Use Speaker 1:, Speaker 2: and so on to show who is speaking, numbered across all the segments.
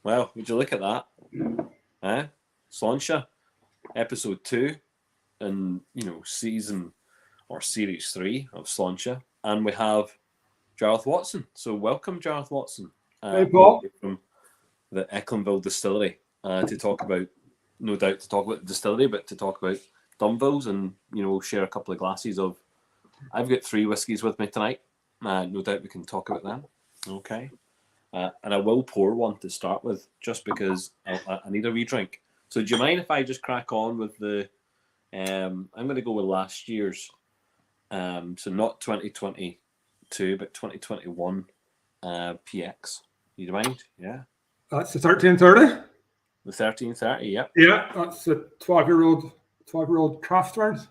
Speaker 1: Well, would you look at that? Sláinte, episode 2, and season or series 3 of Sláinte, and we have Gareth Watson. So welcome, Gareth Watson.
Speaker 2: Hey, Paul.
Speaker 1: From the Echlinville Distillery to talk about, no doubt, to talk about the distillery, but to talk about Dunvilles, and we'll share a couple of glasses of. I've got 3 whiskies with me tonight. No doubt we can talk about them. Okay. And I will pour one to start with, just because I need a wee drink. So do you mind if I just crack on with the? I'm going to go with last year's. So not 2022, but 2021 PX. You mind? Yeah.
Speaker 2: That's the 1330.
Speaker 1: The 1330. Yep.
Speaker 2: Yeah, that's a 12-year-old craft strength.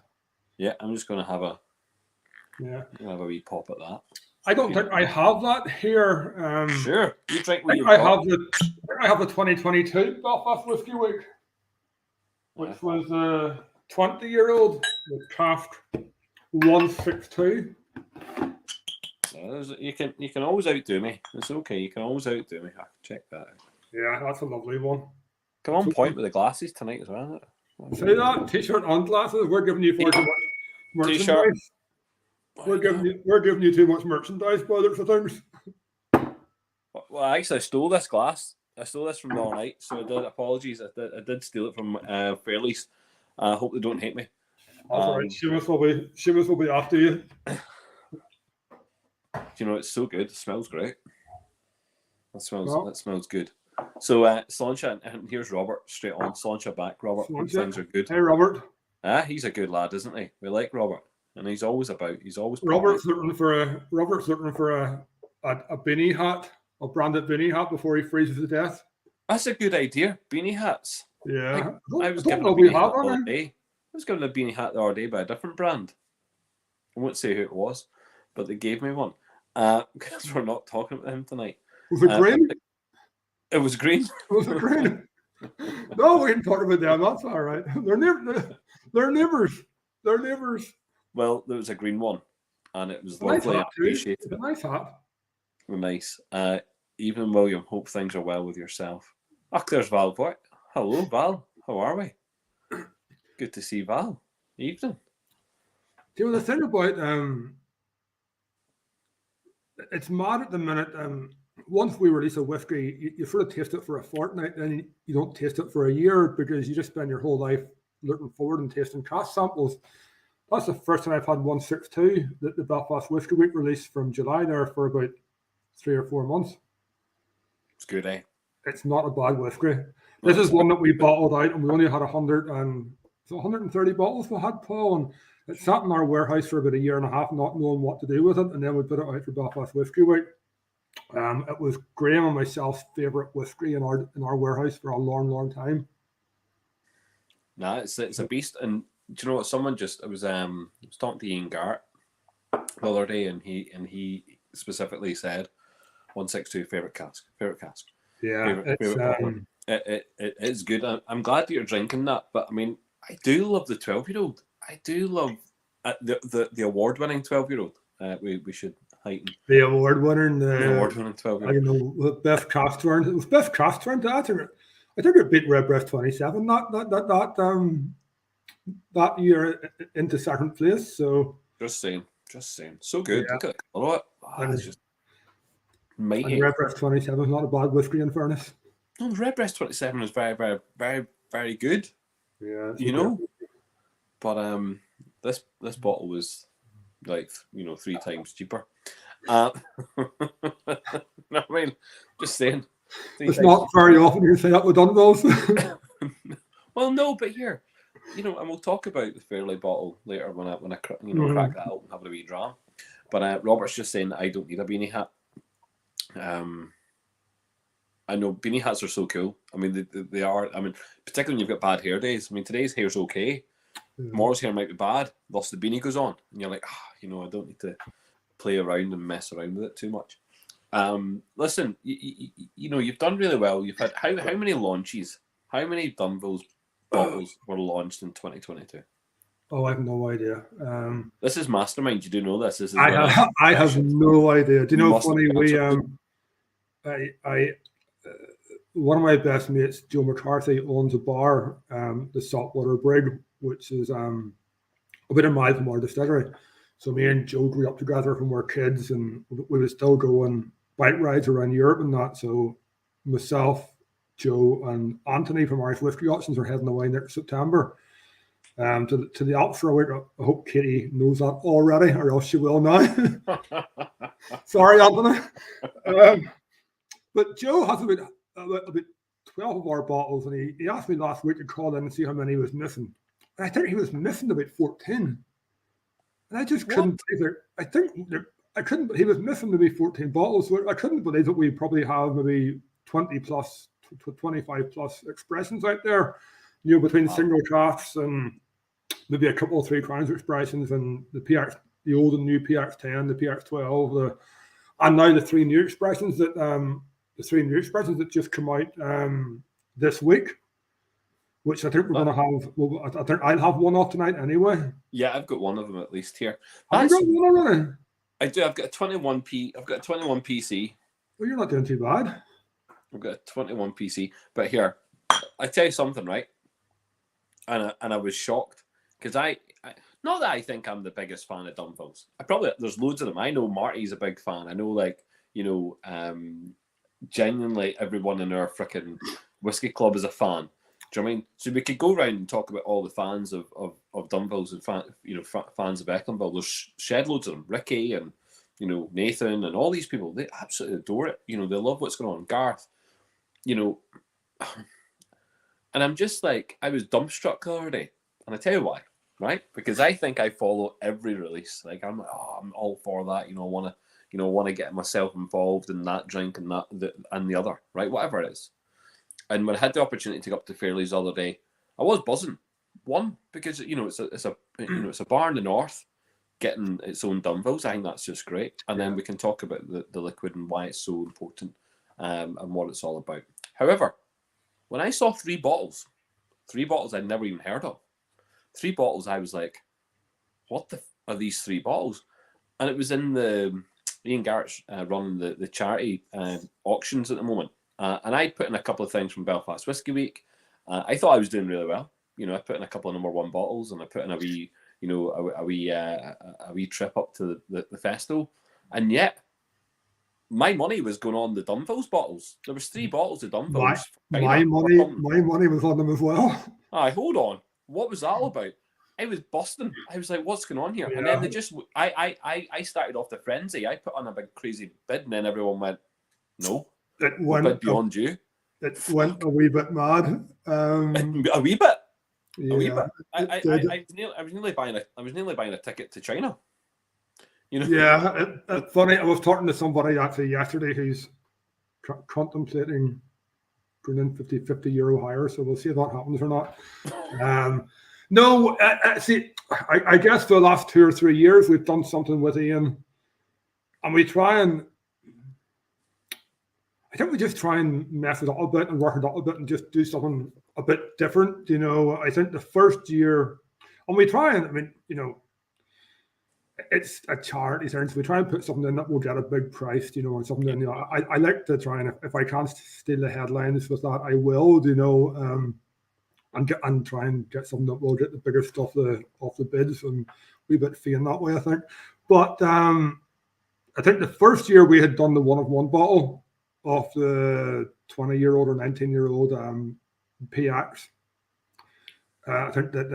Speaker 1: Yeah, I'm just going to have a. Yeah. Have a wee pop at that.
Speaker 2: I don't think I have that here.
Speaker 1: Sure, you drink what
Speaker 2: I have the 2022 Belfast Whiskey Week, which was a 20-year-old with craft 162.
Speaker 1: You can always outdo me. It's okay. You can always outdo me. I can check that out.
Speaker 2: Yeah, that's a lovely one.
Speaker 1: Come on, point with the glasses tonight as well.
Speaker 2: Say that T-shirt and glasses. We're giving you far too much merchandise.
Speaker 1: T-shirt.
Speaker 2: We're giving you too much merchandise, brothers and things.
Speaker 1: Well, actually, I stole this glass. I stole this from the all night, so I did. Apologies, I did steal it from Fairleys. I hope they don't hate me.
Speaker 2: That's all right. Seamus will be after you.
Speaker 1: It's so good. It smells great. That smells good. So Sláinte, and here's Robert straight on. Sláinte back, Robert. Things are good.
Speaker 2: Hey, Robert.
Speaker 1: He's a good lad, isn't he? We like Robert. And he's always
Speaker 2: Robert's looking for a beanie hat, a branded beanie hat before he freezes to death.
Speaker 1: That's a good idea. Beanie hats.
Speaker 2: Yeah.
Speaker 1: I was given a beanie hat the other day. I was given a beanie hat the other day by a different brand. I won't say who it was, but they gave me one. Because we're not talking about him tonight.
Speaker 2: Was it green?
Speaker 1: It was green.
Speaker 2: Was it green? No, we didn't talk about them. That's all right. They're neighbours. They're neighbours.
Speaker 1: Well, there was a green one, and it was lovely. I appreciate it.
Speaker 2: A nice hat.
Speaker 1: Nice. Evening, William. Hope things are well with yourself. There's Val. Hello, Val. How are we? Good to see Val. Evening.
Speaker 2: The thing about it's mad at the minute. Once we release a whiskey, you sort of taste it for a fortnight, then you don't taste it for a year because you just spend your whole life looking forward and tasting cask samples. That's the first time I've had 162, the Belfast Whiskey Week release from July there for about 3 or 4 months.
Speaker 1: It's good, eh?
Speaker 2: It's not a bad whiskey. This is one that we bottled out, and we only had 130 bottles we had, Paul, and it sat in our warehouse for about a year and a half, not knowing what to do with it, and then we put it out for Belfast Whiskey Week. It was Graham and myself's favourite whiskey in our warehouse for a long, long time.
Speaker 1: Nah, it's a beast, and do you know what? I was talking to Ian Garrett the other day, and he specifically said 162 favorite cask.
Speaker 2: Yeah,
Speaker 1: it is good. I'm glad that you're drinking that, but I mean, I do love the 12-year-old. I do love the award-winning 12-year-old. We should heighten
Speaker 2: the award-winning
Speaker 1: 12-year-old.
Speaker 2: I don't know, the best craft strength. It was best craft strength. I think it beat Redbreast 27. That year into second place. So
Speaker 1: just saying. So good.
Speaker 2: Yeah.
Speaker 1: Look at the colour of it. It's just mighty.
Speaker 2: And Redbreast 27 is not a bad whiskey, in fairness.
Speaker 1: No, Redbreast 27 is very, very, very, very good.
Speaker 2: Yeah,
Speaker 1: But this bottle was like 3 times cheaper. I mean, just saying.
Speaker 2: It's not very often you say that with Dunvilles.
Speaker 1: Well, no, but here, and we'll talk about the Fairley bottle later when I crack that out and have a wee dram. But Robert's just saying that I don't need a beanie hat. I know beanie hats are so cool. I mean, they are. I mean, particularly when you've got bad hair days. I mean, today's hair's okay. Tomorrow's hair might be bad. Thus, the beanie goes on, and you're like, I don't need to play around and mess around with it too much. Listen, you've done really well. You've had how many launches? How many Dunvilles bottles were launched in 2022?
Speaker 2: Oh, I have no idea.
Speaker 1: This is mastermind. You do know this.
Speaker 2: I have no idea. Do you know funny? one of my best mates, Joe McCarthy, owns a bar, the Saltwater Brig, which is a bit of mile from our distillery. So me and Joe grew up together when we were kids, and we would still go on bike rides around Europe and that. So myself, Joe, and Anthony from Irish Whiskey Auctions are heading away next September to the Alps for a week. I hope Katie knows that already, or else she will now. Sorry, Anthony. But Joe has about 12 of our bottles, and he asked me last week to call in and see how many he was missing. And I think he was missing about 14. And I just couldn't believe it. I couldn't, he was missing maybe 14 bottles. So I couldn't believe that we probably have maybe 20 plus, 25 plus expressions out there, between single drafts and maybe a couple of 3 Crowns expressions and the old and new PX10, the PX12, and now the 3 new expressions that just come out this week, which I think we're going to have. Well, I think I'll have one off tonight anyway.
Speaker 1: Yeah, I've got one of them at least here.
Speaker 2: Have you got one already?
Speaker 1: I do. I've got a 21p. I've got a 21 PC.
Speaker 2: Well, you're not doing too bad.
Speaker 1: I've got a 21 PC. But here, I tell you something, right? And I was shocked because I not that I think I'm the biggest fan of Dunvilles. There's loads of them. I know Marty's a big fan. I know genuinely everyone in our freaking whiskey club is a fan. Do you know what I mean? So we could go around and talk about all the fans of Dunvilles and fans of Echlinville. There's shed loads of them. Ricky and Nathan and all these people. They absolutely adore it. They love what's going on. Garth, and I'm just like, I was dumbstruck the other day, and I tell you why, right? Because I think I follow every release. Like I'm all for that. I want to get myself involved in that drink and and the other, right? Whatever it is. And when I had the opportunity to go up to Fairley's the other day, I was buzzing. One, because it's a bar in the north getting its own Dunvilles. I think that's just great. And then we can talk about the liquid and why it's so important and what it's all about. However, when I saw 3 bottles I'd never even heard of. 3 bottles, I was like, what are these 3 bottles? And it was in Ian Garrett's running the charity auctions at the moment. And I put in a couple of things from Belfast Whiskey Week. I thought I was doing really well. I put in a couple of number 1 bottles, and I put in a wee trip up to the festival. And yet, my money was going on the Dunvilles bottles. There was 3 bottles of Dunvilles.
Speaker 2: My money was on them as well.
Speaker 1: Hold on. What was that all about? I was busting. I was like, what's going on here? Yeah. And then I started off the frenzy. I put on a big crazy bid, and then everyone went, no.
Speaker 2: It went
Speaker 1: beyond you.
Speaker 2: It went a wee bit mad.
Speaker 1: A wee bit.
Speaker 2: Yeah,
Speaker 1: a wee bit. I was nearly buying a ticket to China.
Speaker 2: Yeah, it's funny. I was talking to somebody actually yesterday who's contemplating going in 50 euro higher. So we'll see if that happens or not. No, see, I guess for the last 2 or 3 years we've done something with Ian, and we try and. I think we just try and mess it up a bit and work it up a bit and just do something a bit different. I think the first year, and we try and, it's a charity thing, so we try and put something in that will get a big price, or something. I like to try and, if I can't steal the headlines with that, I will, and try and get something that will get the bigger stuff off the bids, and we're a bit fee in that way, I think. But I think the first year we had done the 1 of 1 bottle of the 20-year-old or 19-year-old PX. I think that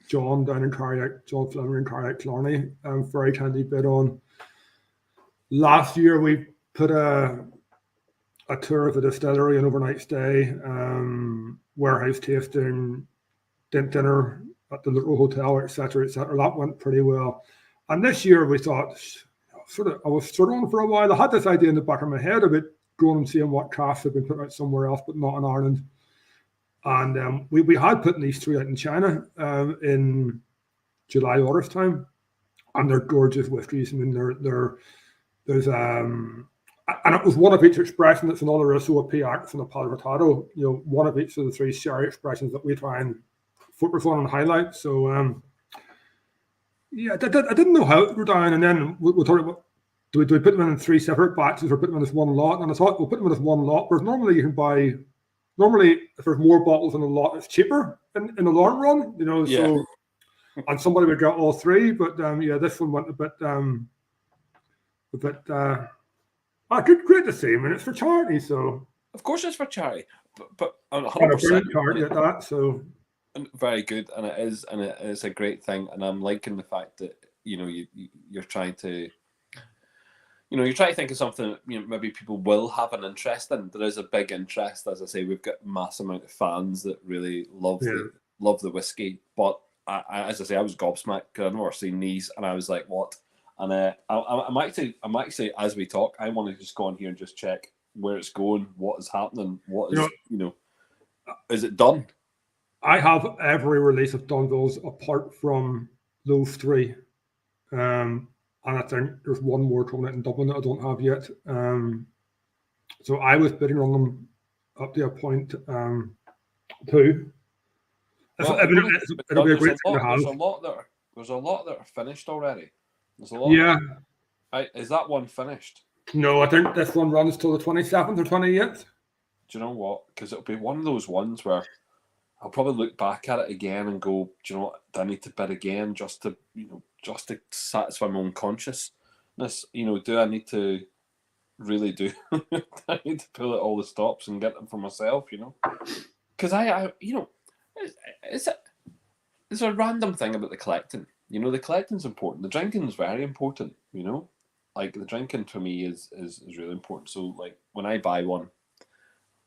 Speaker 2: John Fleming in Carrick Clarny very kindly bid on. Last year we put a tour of the distillery, an overnight stay, warehouse tasting, dinner at the local hotel, etc., etc. That went pretty well. And this year we thought, I was on for a while. I had this idea in the back of my head about going and seeing what casks had been put out somewhere else, but not in Ireland. And we had put these 3 out in China in July, August time, and they're gorgeous whiskies. I mean, there's and it was 1 of each expression. It's another Russo, a PX, and a Padre, 1 of each of the 3 sherry expressions that we try and focus on and highlight. So. Yeah, I didn't know how it would go down, and then we thought do we put them in 3 separate batches or put them in this one lot? And I thought we'll put them in this one lot, because normally you can buy. Normally, if there's more bottles in a lot, it's cheaper in the long run, you know.
Speaker 1: Yeah.
Speaker 2: So, and somebody would get all 3, but yeah, this one went a bit great to see. I mean, it's for charity, so
Speaker 1: Of course, it's for charity, but
Speaker 2: and a
Speaker 1: 100%.
Speaker 2: brilliant charity at that. So
Speaker 1: Very good, and it is a great thing, and I'm liking the fact that you're trying to. You're trying to think of something that maybe people will have an interest in. There is a big interest, as I say. We've got a mass amount of fans that really love the whiskey. But as I say, I was gobsmacked because I've never seen these, and I was like, "What?" And I'm actually, as we talk, I want to just go on here and just check where it's going, what is happening, what is is it done?
Speaker 2: I have every release of Dunvilles apart from those 3. And I think there's one more coming out in Dublin that I don't have yet. So I was bidding on them up to a point 2.
Speaker 1: Well,
Speaker 2: it'll be a great thing to have.
Speaker 1: There's a lot that are finished already. There's a lot.
Speaker 2: Yeah.
Speaker 1: Is that one finished?
Speaker 2: No, I think this one runs till the 27th or 28th.
Speaker 1: Do you know what? Because it'll be one of those ones where I'll probably look back at it again and go, do you know what? Do I need to bid again just to satisfy my own consciousness? Do I need to really do? I need to pull out all the stops and get them for myself, Because it's a random thing about the collecting. The collecting's important. The drinking's very important, Like the drinking for me is really important. So like when I buy one,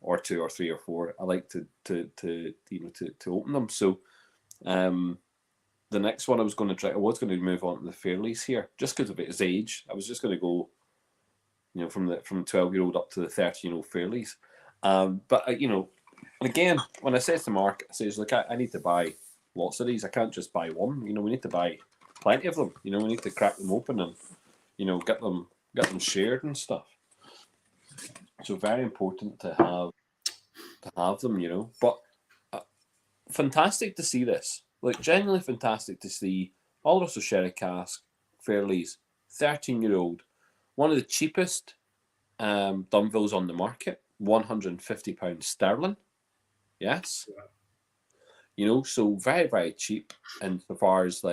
Speaker 1: or 2 or 3 or 4, I like to open them. So the next one I was going to try, I was going to move on to the Fairleys here, just because of its age. I was just going to go, from 12-year-old up to the 13-year-old Fairleys. But and again, when I say to Mark, I say, look, I need to buy lots of these. I can't just buy one. We need to buy plenty of them. We need to crack them open and get them shared and stuff. So very important to have them, But fantastic to see this. Like genuinely fantastic to see all of us with sherry cask, Fairleys, 13-year-old, one of the cheapest Dunvilles on the market, £150 sterling. Yes. So very, very cheap. And so far as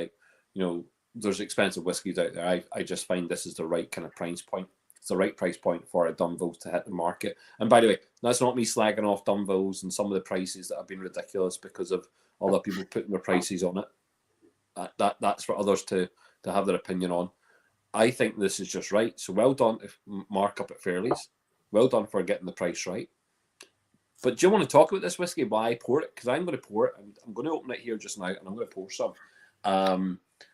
Speaker 1: there's expensive whiskies out there. I just find this is the right kind of price point. It's the right price point for a Dunvilles to hit the market. And by the way, that's not me slagging off Dunvilles and some of the prices that have been ridiculous because of other people putting their prices on it. That's for others to have their opinion on. I think this is just right. So well done, if Mark up at Fairleys. Well done for getting the price right. But do you want to talk about this whiskey while I pour it? Because I'm going to pour it. I'm going to open it here just now, and I'm going to pour some.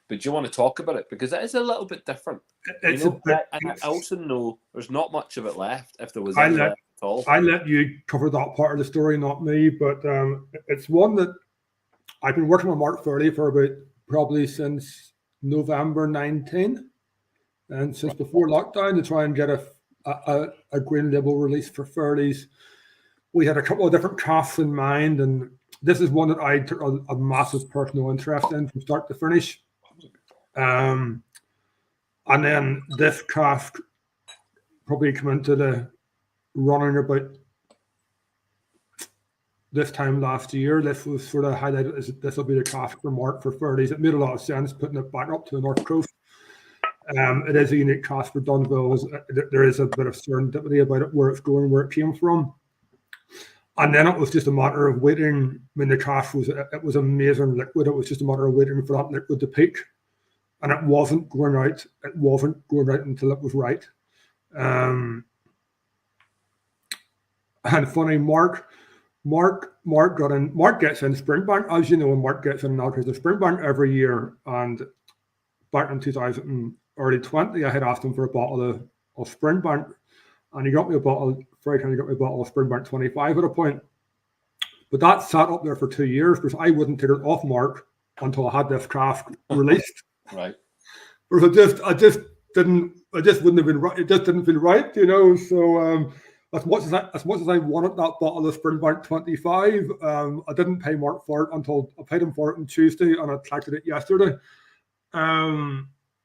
Speaker 1: But do you want to talk about it? Because it is a little bit different. And I also know there's not much of it left, if there was any left at all.
Speaker 2: I let you cover that part of the story, not me. But it's one that I've been working with Mark Fairley for about probably since November 19, and since before lockdown, to try and get a green label release for Fairleys. We had a couple of different casks in mind, and this is one that I took a massive personal interest in from start to finish. And then this cask probably came into the running about this time last year. This was sort of highlighted as this will be the cask for Mark for Fairleys. It made a lot of sense putting it back up to the North Coast. It is a unique cask for Dunvilles. There is a bit of serendipity about it, where it's going, where it came from. And then it was just a matter of waiting. I mean, the cask was amazing liquid. It was just a matter of waiting for that liquid to peak. And it wasn't going out. It wasn't going out until it was right. And funny, Mark gets in Springbank, as you know, and Mark gets in now because the Springbank every year. And back in 2020, I had asked him for a bottle of Springbank, and he got me a bottle. Friday time, he got me a bottle of Springbank 25 at a point. But that sat up there for 2 years because I wouldn't take it off Mark until I had this cask released.
Speaker 1: Right.
Speaker 2: Because I just wouldn't have been right. It just didn't feel right, So as much as I wanted that bottle of Springbank 25, I didn't pay Mark for it until I paid him for it on Tuesday, and I collected it yesterday.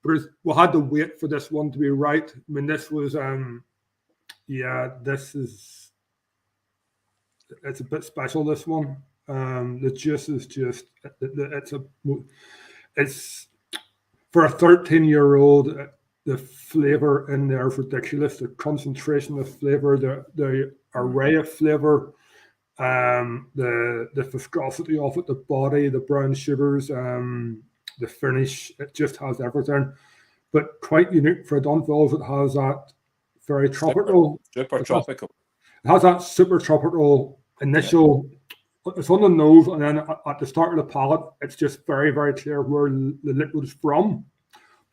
Speaker 2: because we had to wait for this one to be right. I mean, this was it's a bit special, this one. The juice is just it's for a 13-year-old. The flavor in there is ridiculous. The concentration of flavor, the array of flavor, the viscosity of it, the body, the brown sugars, the finish. It just has everything. But quite unique for Dunvilles. It has that very tropical,
Speaker 1: super tropical.
Speaker 2: It has that super tropical initial. It's on the nose, and then at the start of the palate, it's just very, very clear where the liquid is from.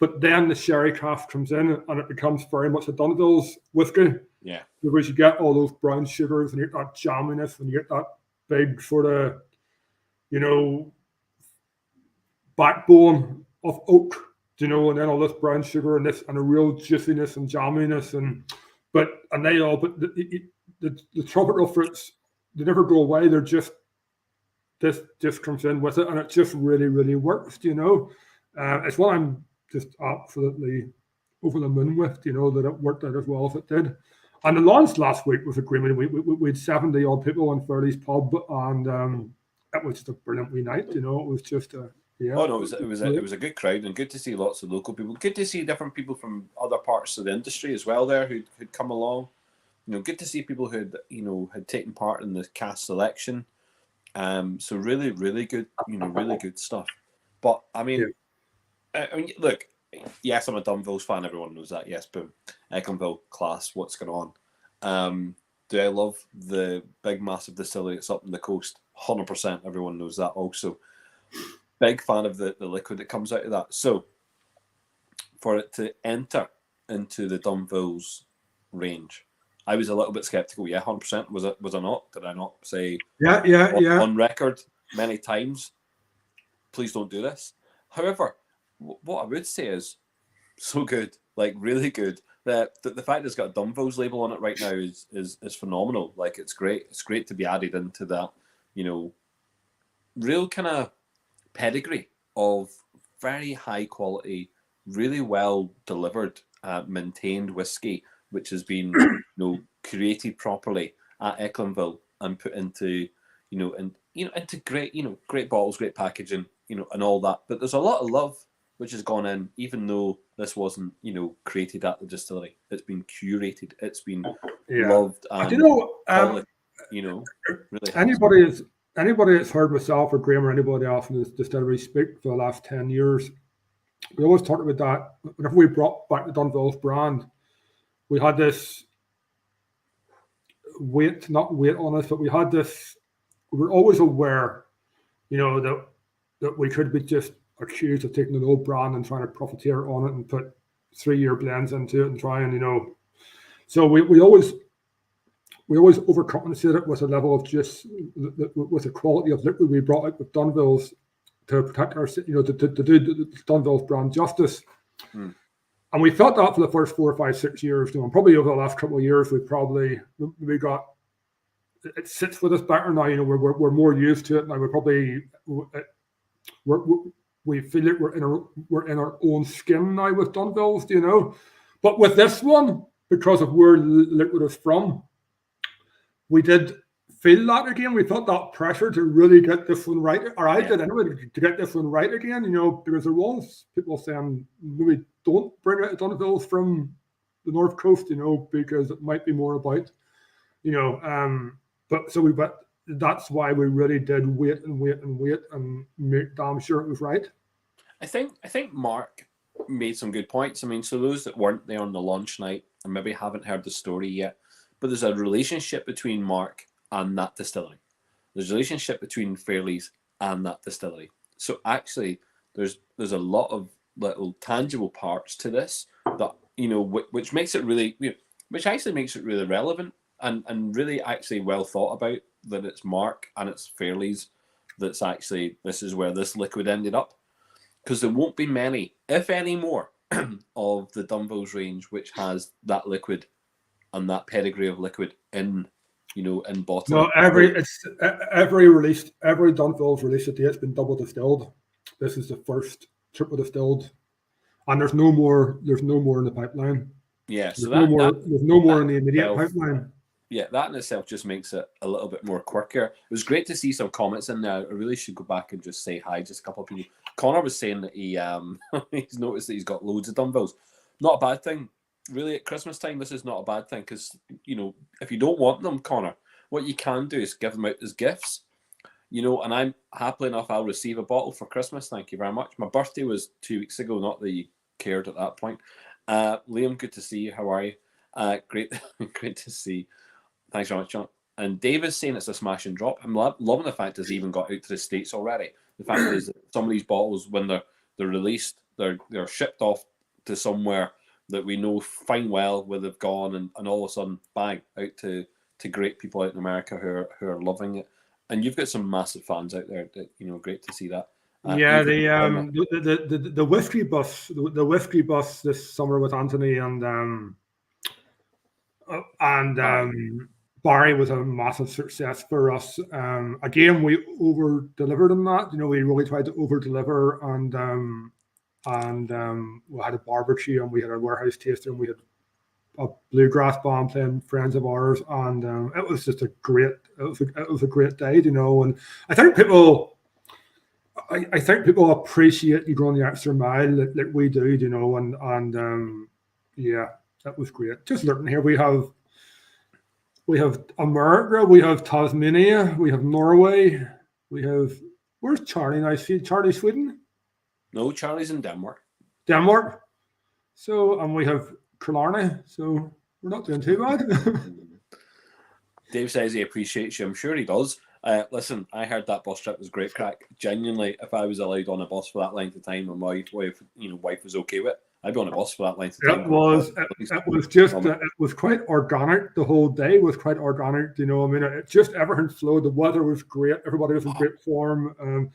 Speaker 2: But then the sherry craft comes in, and it becomes very much a Dunvilles whiskey.
Speaker 1: Yeah.
Speaker 2: Because you get all those brown sugars, and you get that jamminess, and you get that big sort of, backbone of oak, and then all this brown sugar and a real juiciness and jamminess, but the tropical fruits, they never go away. They're just, this just comes in with it, and it just really, really works. It's what I'm just absolutely over the moon with, that it worked out as well as it did. And the launch last week was a great. We had 70 odd people in Fairley's pub, and it was just a brilliant wee night. It was just a
Speaker 1: Oh no, it was a good crowd, and good to see lots of local people. Good to see different people from other parts of the industry as well there who'd come along. Good to see people who had taken part in the cast selection. So really, really good, really good stuff. But I mean, look, yes, I'm a Dunvilles fan. Everyone knows that. Yes, boom, Echlinville class. What's going on? Do I love the big, massive distillery that's up on the coast? 100%. Everyone knows that. Also, big fan of the liquid that comes out of that. So, for it to enter into the Dunvilles range, I was a little bit skeptical. Yeah, 100%. Was I not? Did I not say?
Speaker 2: Yeah.
Speaker 1: On record many times, please don't do this. However, what I would say is so good, like really good. The fact it's got a Dunvilles label on it right now is phenomenal. Like it's great. It's great to be added into that, real kind of pedigree of very high quality, really well delivered, maintained whiskey, which has been created properly at Echlinville and put into into great bottles, great packaging, and all that. But there's a lot of love which has gone in, even though this wasn't created at the distillery. It's been curated. It's been loved. And really
Speaker 2: anybody that's heard myself or Graham or anybody else in this distillery speak for the last 10 years, we always talked about that. Whenever we brought back the Dunvilles brand, we had this not weight on us, but we had this, we were always aware, that we could be just accused of taking an old brand and trying to profiteer on it and put 3-year blends into it and try and, so we always overcompensated with a level of just with the quality of liquid we brought out with Dunvilles to protect our, to do the Dunvilles brand justice. And we felt that for the first 4, 5, 6 years, and probably over the last couple of years, we got, it sits with us better now. We're more used to it now. We feel like we're in our own skin now with Dunvilles, But with this one, because of where liquid is from, we did feel that again. We felt that pressure to really get this one right, or I did anyway, to get this one right again. Because there was people saying maybe don't bring out Dunvilles from the North Coast, because it might be more about, but that's why we really did wait and make damn sure it was right.
Speaker 1: I think Mark made some good points. I mean, so those that weren't there on the launch night and maybe haven't heard the story yet, but there's a relationship between Mark and that distillery. There's a relationship between Fairley's and that distillery. So actually, there's a lot of little tangible parts to this that which makes it really, which actually makes it really relevant and really actually well thought about. That it's Mark and it's Fairley's. That's actually, this is where this liquid ended up, because there won't be many, if any more, of the Dunvilles range which has that liquid and that pedigree of liquid in bottle.
Speaker 2: No, every Dunvilles release today, it's been double distilled. This is the first triple distilled, and there's no more in the pipeline.
Speaker 1: Yeah, so
Speaker 2: There's no more in the immediate
Speaker 1: itself,
Speaker 2: pipeline.
Speaker 1: Yeah, that in itself just makes it a little bit more quirkier. It was great to see some comments in there. I really should go back and just say hi, just a couple of people. Connor was saying that he's noticed that he's got loads of Dunvilles. Not a bad thing. Really, at Christmas time, this is not a bad thing because, if you don't want them, Connor, what you can do is give them out as gifts. And I'm happily enough, I'll receive a bottle for Christmas. Thank you very much. My birthday was 2 weeks ago, not that you cared at that point. Liam, good to see you. How are you? Great to see. Thanks very much, John. And Dave is saying it's a smash and drop. I'm loving the fact it's even got out to the States already. The fact is that some of these bottles, when they're released, they're shipped off to somewhere that we know fine well where they've gone, and all of a sudden, bang, out to great people out in America who are loving it. And you've got some massive fans out there. That great to see that.
Speaker 2: The whiskey bus this summer with Anthony and Barry was a massive success for us. Again, we over delivered on that. We really tried to over deliver, and we had a barbecue and we had a warehouse tasting. We had a bluegrass band playing, friends of ours, and it was just a great day, And I think people appreciate you going the extra mile like we do, and yeah, that was great. Just looking here, we have America, we have Tasmania, we have Norway, where's Charlie? I see Charlie, Sweden.
Speaker 1: No, Charlie's in Denmark.
Speaker 2: So, and we have Killarney, so we're not doing too bad.
Speaker 1: Dave says he appreciates you. I'm sure he does. Listen, I heard that bus trip was great crack. Genuinely, if I was allowed on a bus for that length of time and my wife was okay with it, I'd be on a bus for that length of time.
Speaker 2: It was quite organic. The whole day was quite organic. It just, everything flowed. The weather was great. Everybody was in great form.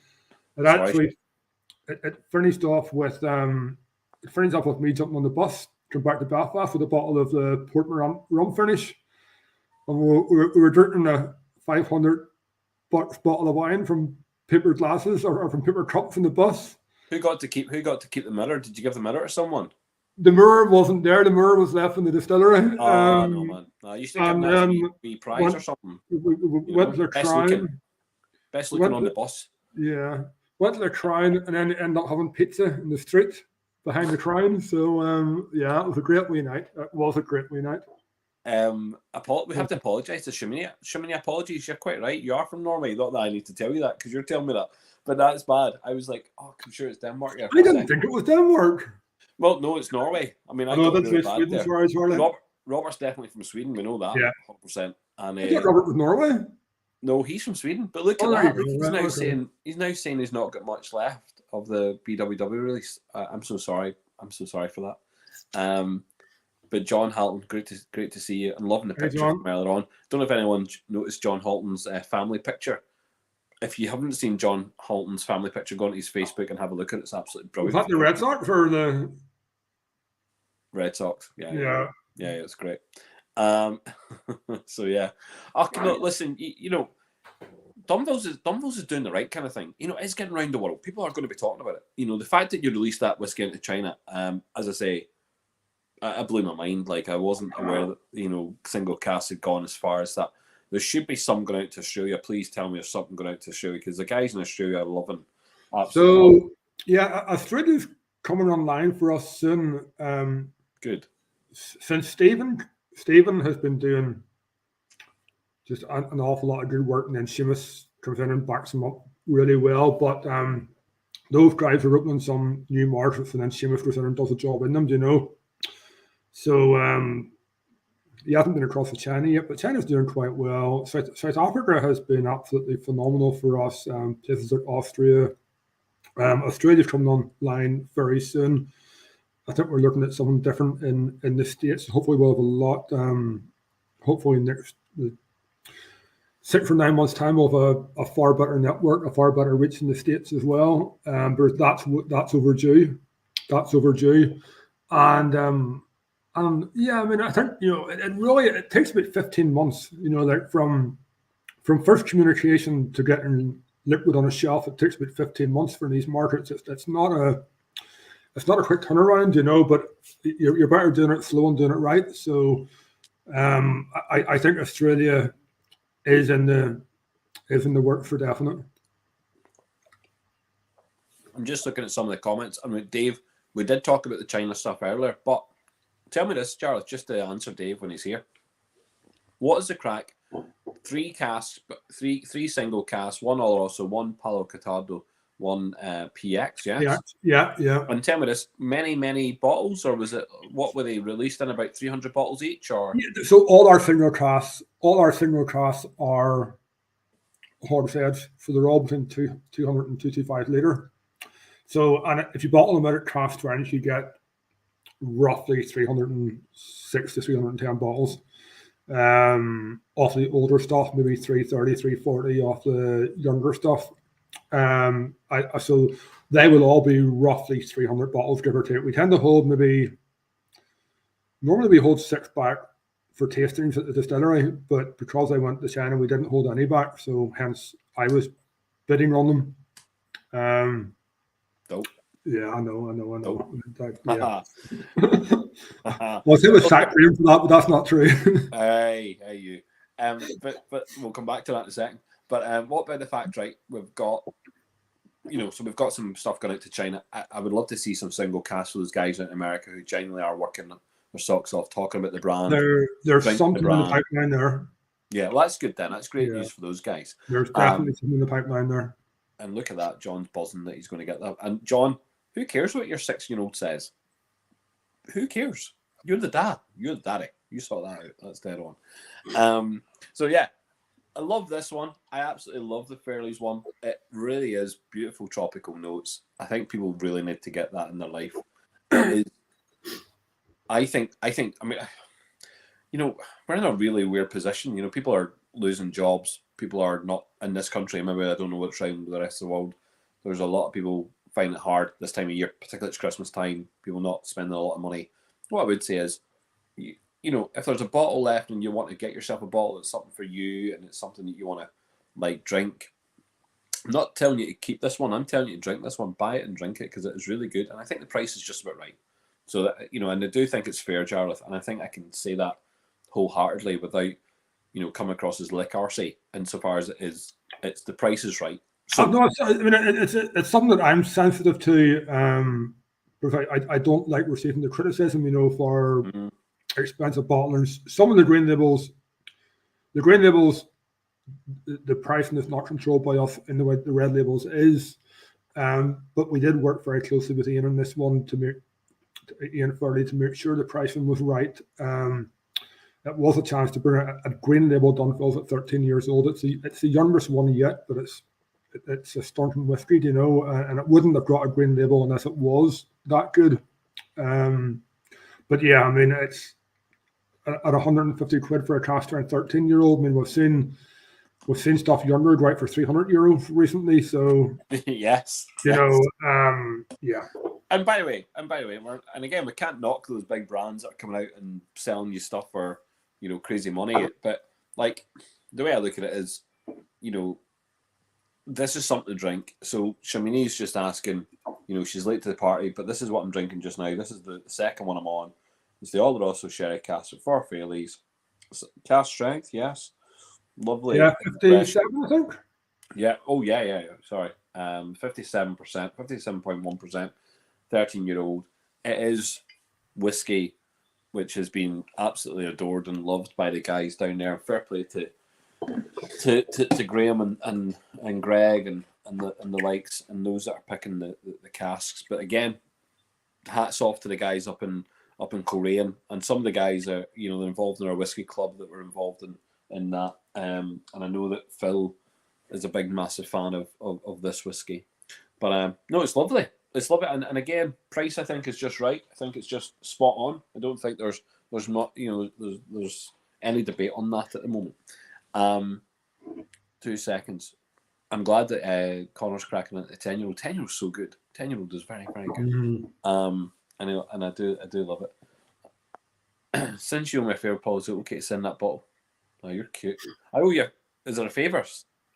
Speaker 2: It finished off with me jumping on the bus, come back to Belfast with a bottle of the Portman rum finish, and we were drinking a 500 bottle of wine from paper glasses or from paper cups in the bus.
Speaker 1: Who got to keep the mirror? Did you give the mirror to someone?
Speaker 2: The mirror wasn't there. The mirror was left in the distillery.
Speaker 1: Oh no, man! No, you should give them a prize or something.
Speaker 2: We went to the Crown.
Speaker 1: Best looking on the bus.
Speaker 2: Yeah, went to the Crown and then ended up having pizza in the street behind the Crown. So yeah, it was a great wee night.
Speaker 1: We have to apologise to Shimini. Shimini, apologies. You're quite right. You are from Norway. Not that I need to tell you that because you're telling me that. But that's bad. I was like, I'm sure it's Denmark.
Speaker 2: I didn't think it was Denmark.
Speaker 1: Well, no, it's Norway. I mean,
Speaker 2: that's really Sweden. Sorry.
Speaker 1: Robert's definitely from Sweden. We know that.
Speaker 2: Yeah,
Speaker 1: 100%. And
Speaker 2: I thought Robert was Norway.
Speaker 1: No, he's from Sweden. But look at that. He's now saying he's not got much left of the BWW release. I'm so sorry. I'm so sorry for that. But John Halton, great to see you, and loving the picture from earlier on. Don't know if anyone noticed John Halton's family picture. If you haven't seen John Halton's family picture, go on to his Facebook and have a look at it. It's absolutely brilliant.
Speaker 2: Was that the Red Sox or the
Speaker 1: Red Sox?
Speaker 2: Yeah,
Speaker 1: it's great. So yeah, listen, Dunvilles is doing the right kind of thing. It's getting around the world. People are going to be talking about it. The fact that you released that whiskey into China, as I say, I blew my mind. Like, I wasn't aware that single cask had gone as far as that. There should be some going out to Australia. Please tell me there's something going out to Australia because the guys in Australia are loving.
Speaker 2: So yeah, Australia's coming online for us soon.
Speaker 1: Good.
Speaker 2: Since Stephen has been doing just an awful lot of good work, and then Seamus comes in and backs him up really well. But those guys are opening some new markets, and then Seamus goes in and does a job in them. So he hasn't been across to China yet, but China's doing quite well. South Africa has been absolutely phenomenal for us. Places like Austria. Australia's coming online very soon. I think we're looking at something different in the States. Hopefully we'll have a lot. Hopefully next 6 or 9 months' time we'll have a far better network, a far better reach in the States as well. But that's overdue. And yeah, I mean, I think it takes about 15 months. Like from first communication to getting liquid on a shelf, it takes about 15 months for these markets. It's not it's not a quick turnaround, but you're better doing it slow and doing it right. So I think Australia is in the works for definite.
Speaker 1: I'm just looking at some of the comments. I mean, Dave, we did talk about the China stuff earlier, but tell me this, Charles, just to answer Dave when he's here. What is the crack? 3 casks, three single casks, 1 Oloroso, 1 Palo Cortado, 1 PX, yes?
Speaker 2: Yeah.
Speaker 1: And tell me this, many bottles, or was it, what were they released in, about 300 bottles each? Or
Speaker 2: Yeah, so all our single casks are hard feds, so they're all between 200 and 225 litre. So, and if you bottle them out at craft strength, you get roughly 306 to 310 bottles. Off the older stuff, maybe 330, 340 off the younger stuff. So they will all be roughly 300 bottles, give or take. We tend to hold normally we hold 6 back for tastings at the distillery, but because I went to China, we didn't hold any back, so hence I was bidding on them.
Speaker 1: dope.
Speaker 2: Yeah, I know.
Speaker 1: Dope.
Speaker 2: Yeah. Well, I say with sack cream for that, but that's not true.
Speaker 1: Hey, you. But we'll come back to that in a second. But what about the fact, right? We've got, so we've got some stuff going out to China. I would love to see some single casks for those guys out in America who genuinely are working their socks off, talking about the brand.
Speaker 2: There's something in the pipeline there.
Speaker 1: Yeah, well, that's good then. That's great news for those guys.
Speaker 2: There's definitely something in the pipeline there.
Speaker 1: And look at that, John's buzzing that he's going to get that. And John, who cares what your 6-year-old says? Who cares? You're the dad. You're the daddy. You sort that out. That's dead on. So yeah, I love this one. I absolutely love the Fairley's one. It really is beautiful tropical notes. I think people really need to get that in their life. I think. I mean, we're in a really weird position. People are losing jobs. People are not in this country. Maybe I don't know what's around the rest of the world. There's a lot of people find it hard this time of year, particularly it's Christmas time. People not spending a lot of money. What I would say is, if there's a bottle left and you want to get yourself a bottle, it's something for you and it's something that you want to drink. I'm not telling you to keep this one. I'm telling you to drink this one. Buy it and drink it because it is really good. And I think the price is just about right. So that, and I do think it's fair, Jarlath, and I think I can say that wholeheartedly without, coming across as lick-arsey insofar as it's the price is right. So,
Speaker 2: no, it's something that I'm sensitive to. Because I don't like receiving the criticism, for expensive bottlers. Some of the green labels, the pricing is not controlled by us in the way the red labels is. But we did work very closely with Ian on this one Ian Fairley to make sure the pricing was right. It was a chance to bring a green label Dunvilles at 13 years old. It's the youngest one yet, but it's a Staunton whiskey, and it wouldn't have got a green label unless it was that good. But yeah, I mean, it's at 150 quid for a cask strength 13-year-old. I mean, we've seen stuff younger go out for €300 recently. So
Speaker 1: yes,
Speaker 2: yeah.
Speaker 1: And by the way, and again, we can't knock those big brands that are coming out and selling you stuff for crazy money. But like the way I look at it is, this is something to drink. So Shamini's just asking, she's late to the party, but this is what I'm drinking just now. This is the second one I'm on. It's the Oloroso Sherry Cask for Fairley's. Cask strength, yes. Lovely.
Speaker 2: Yeah, 57, I think.
Speaker 1: Yeah. Oh, yeah. Sorry. 57%, 57.1%, 13-year-old. It is whiskey, which has been absolutely adored and loved by the guys down there. Fair play to Graham and Greg and the likes and those that are picking the casks. But again, hats off to the guys up in Coleraine, and some of the guys are they're involved in our whiskey club that were involved in that. And I know that Phil is a big massive fan of this whiskey. But no, it's lovely. It's lovely, and again, price I think is just right. I think it's just spot on. I don't think there's not there's any debate on that at the moment. 2 seconds. I'm glad that Connor's cracking at the 10-year-old. 10-year-old's so good. 10-year-old is very, very good. And I do love it. Since you're my favourite, Paul, is it okay to send that bottle? Oh, you're cute. I owe you. Is there a favour?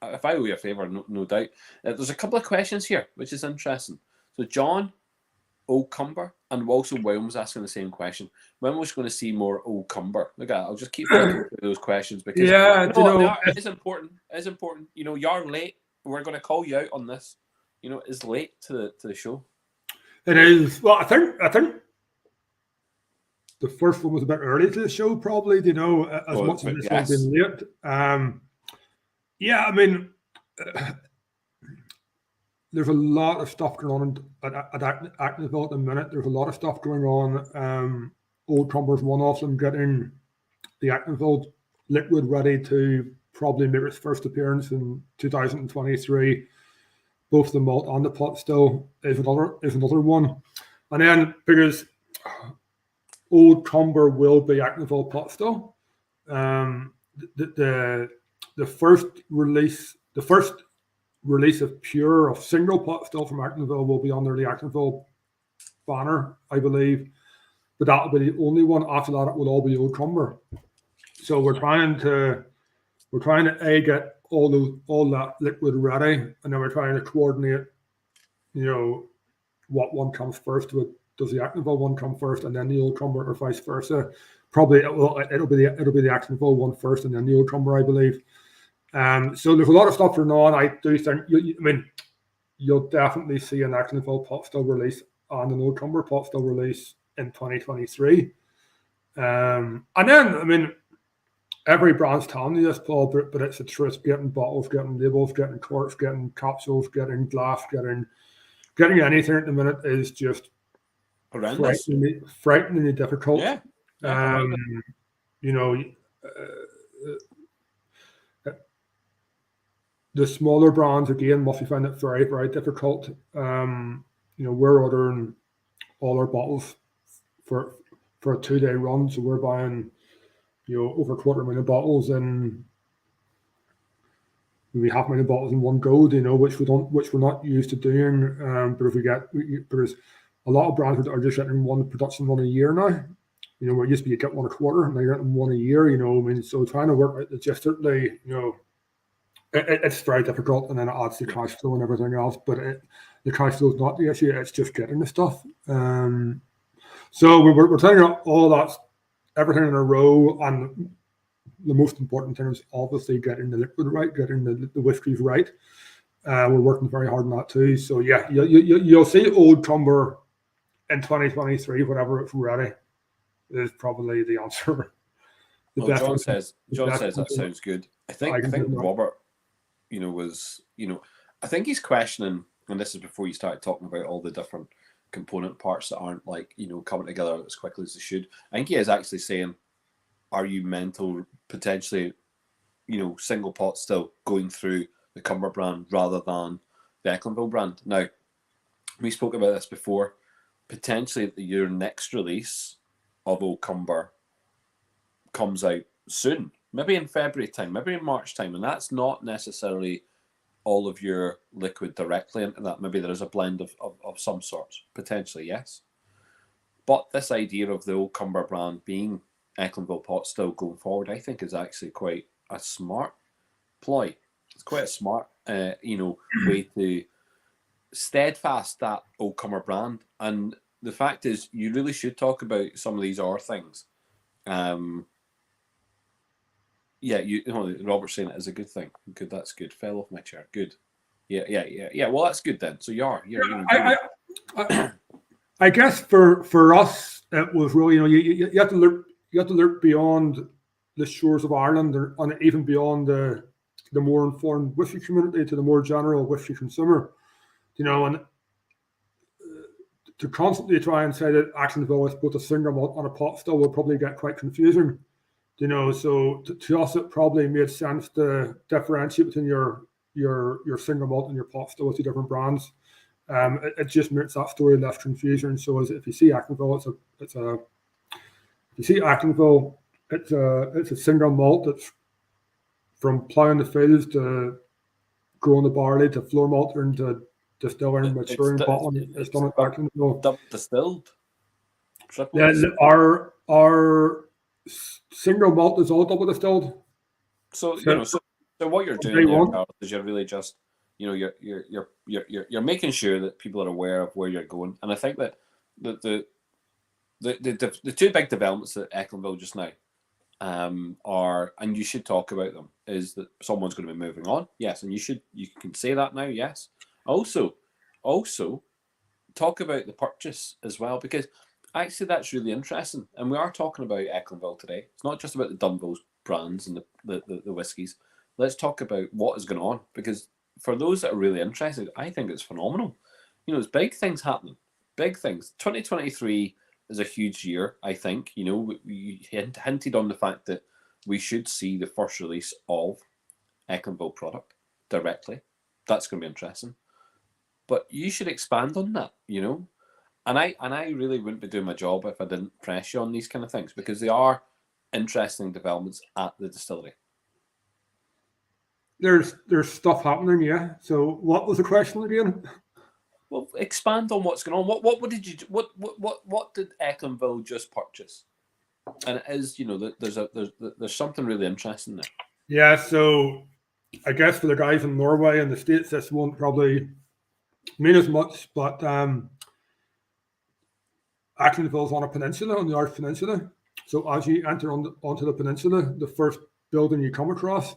Speaker 1: If I owe you a favour, no doubt. There's a couple of questions here, which is interesting. So, John, Old Cumber? And also William was asking the same question. When was going to see more Old Cumber? Look, I'll just keep flicking through those questions because
Speaker 2: Yeah,
Speaker 1: you know what, no, it is important. It is important. You know, you're late. We're going to call you out on this. You know, it's late to the show.
Speaker 2: it is. Well, I think the first one was a bit early to the show, probably. You know, as much as this one's been late. Yeah, I mean, there's a lot of stuff going on at Echlinville at the minute. There's a lot of stuff going on. Old Cumber's one of them, getting the Echlinville liquid ready to probably make its first appearance in 2023. Both the malt and the pot still is another one. And then because Old Cumber will be Echlinville pot still. The first release of pure of single pot still from Echlinville will be under the Echlinville banner, I believe. But that will be the only one. After that, it will all be Old Cumber. So we're trying to get all that liquid ready, and then we're trying to coordinate, you know, what one comes first. Does the Echlinville one come first, and then the Old Cumber, or vice versa? Probably it'll be the Echlinville one first, and then the Old Cumber, I believe. So there's a lot of stuff going on. I do think you'll definitely see an Echlinville pot still release and an Old Cumber pot still release in 2023. And then, I mean, every brand's telling you this, Paul, but it's a truth. Getting bottles, getting labels, getting corks, getting capsules, getting glass, getting anything at the minute is just frighteningly difficult.
Speaker 1: Yeah.
Speaker 2: You know, the smaller brands again must be finding it very, very difficult. You know, we're ordering all our bottles for a 2-day run, so we're buying, you know, over 250,000 bottles and maybe 500,000 bottles in one go, you know, which we're not used to doing. But if there's a lot of brands that are just getting one production run a year now. You know, where it used to be you get one a quarter, and now you're getting one a year. You know, I mean, so trying to work out logistically, you know, it's very difficult, and then it adds to cash flow and everything else. But the cash flow is not the issue; it's just getting the stuff. So we're trying to get all that, everything in a row, and the most important thing is obviously getting the liquid right, getting the whiskies right. We're working very hard on that too. So yeah, you'll see Old Cumber in 2023, whatever it's ready, is probably the answer.
Speaker 1: John says that sounds good. I think Robert, you know, I think he's questioning, and this is before you started talking about all the different component parts that aren't, like, you know, coming together as quickly as they should. I think he is actually saying, are you mental potentially, you know, single pot still going through the Cumber brand rather than the Echlinville brand? Now, we spoke about this before. Potentially your next release of Old Cumber comes out soon, maybe in February time, maybe in March time, and that's not necessarily all of your liquid directly into that. Maybe there is a blend of some sorts, potentially, yes. But this idea of the Old Cumber brand being Echlinville pot still going forward, I think is actually quite a smart ploy. It's quite a smart, you know, way to steadfast that Old Cumber brand. And the fact is, you really should talk about some of these other things. Yeah, you know, Robert's saying it is a good thing. Good, that's good. Fell off my chair. Good. Yeah. Well, that's good then. So you are.
Speaker 2: I guess for us, it was really, you know, you have to look beyond the shores of Ireland, and even beyond the more informed whiskey community to the more general whiskey consumer, you know, and to constantly try and say that Echlinville is both a single malt and a pot still will probably get quite confusing, you know. So to us, it probably made sense to differentiate between your single malt and your pot still with two different brands. It just makes that story less confusing. So if you see Echlinville, it's a single malt that's from ploughing the fields to growing the barley to floor malting to distilling, maturing, bottling. It's done at Echlinville.
Speaker 1: Double distilled.
Speaker 2: Then our single malt is all double distilled.
Speaker 1: So you know, so what you're doing there, Carl, is you're really just, you know, you're making sure that people are aware of where you're going. And I think that the two big developments at Echlinville just now are, and you should talk about them, is that someone's going to be moving on. Yes, and you can say that now. Yes. Also, talk about the purchase as well, because actually that's really interesting. And we are talking about Echlinville today. It's not just about the Dunvilles brands and the whiskies. Let's talk about what is going on, because for those that are really interested, I think it's phenomenal. There's big things happening. Big things. 2023 is a huge year, I think. We hinted on the fact that we should see the first release of Echlinville product directly. That's going to be interesting. But you should expand on that, And I really wouldn't be doing my job if I didn't press you on these kind of things, because they are interesting developments at the distillery.
Speaker 2: There's stuff happening, yeah. So what was the question again?
Speaker 1: Well, expand on what's going on. What did Echlinville just purchase? And it is, there's something really interesting there.
Speaker 2: Yeah, so I guess for the guys in Norway and the States, this won't probably mean as much, but Echlinville's on a peninsula, on the Irish Peninsula. So as you enter onto the peninsula, the first building you come across,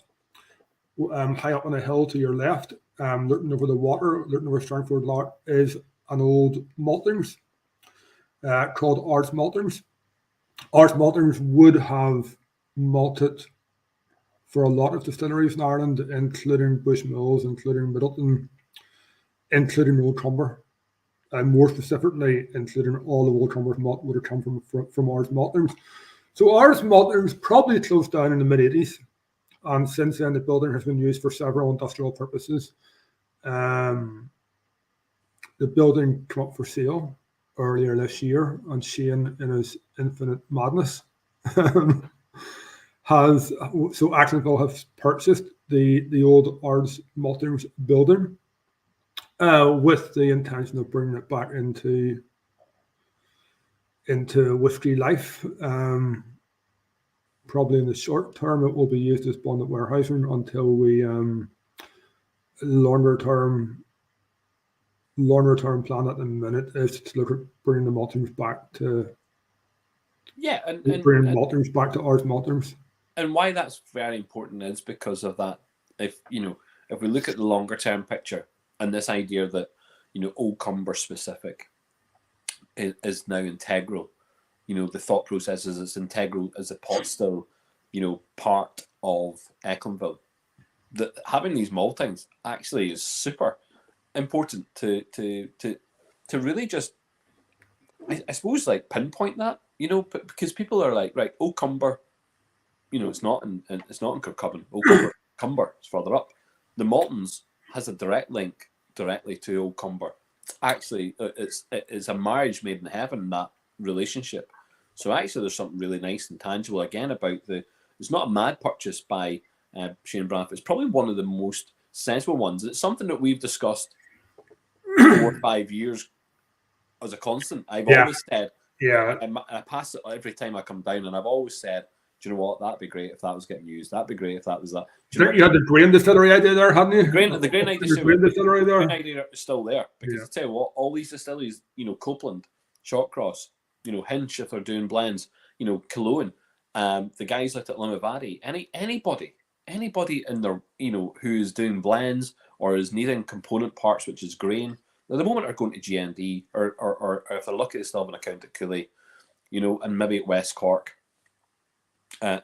Speaker 2: high up on a hill to your left, looking over the water, looking over Strangford Lough, is an old maltings called Ars Maltings. Ars Maltings would have malted for a lot of distilleries in Ireland, including Bushmills, including Middleton, including Old Cumber, and more specifically, including all the Old Cumber's malt would have come from Ars Maltings. So Ars Maltings probably closed down in the mid-80s. And since then, the building has been used for several industrial purposes. The building came up for sale earlier this year, and Shane, in his infinite madness, Echlinville has purchased the old Ars Maltings building with the intention of bringing it back into whiskey life. Probably in the short term, it will be used as bonded warehousing until we longer term plan at the minute is to look at bringing the maltings back to maltings back to Ars Maltings.
Speaker 1: And why that's very important is because of that. If we look at the longer term picture and this idea that Old Cumber specific is now integral. The thought process is it's integral as a pot still, part of Echlinville. That having these maltings actually is super important to really just, I suppose, like pinpoint that, because people are like, right, Old Cumber, it's not in Kirkcudbright. Old Cumber is further up. The Maltons has a direct link directly to Old Cumber. Actually, it's a marriage made in heaven, that relationship. So actually, there's something really nice and tangible again about it's not a mad purchase by Shane Branf. It's probably one of the most sensible ones. It's something that we've discussed 4 or 5 years as a constant. I've always said, I pass it every time I come down, and I've always said, do you know what? That'd be great if that was getting used. That'd be great if that was that.
Speaker 2: You had the grain distillery idea there, hadn't you?
Speaker 1: The grain idea is still there, because I tell you what, all these distilleries, Copeland, Shotcross, Hinch, if they're doing blends, Cologne, the guys like at Limavady, anybody in their, who's doing blends or is needing component parts, which is grain, at the moment are going to GND or if they're lucky, they still have an account at Cooley, and maybe at West Cork. And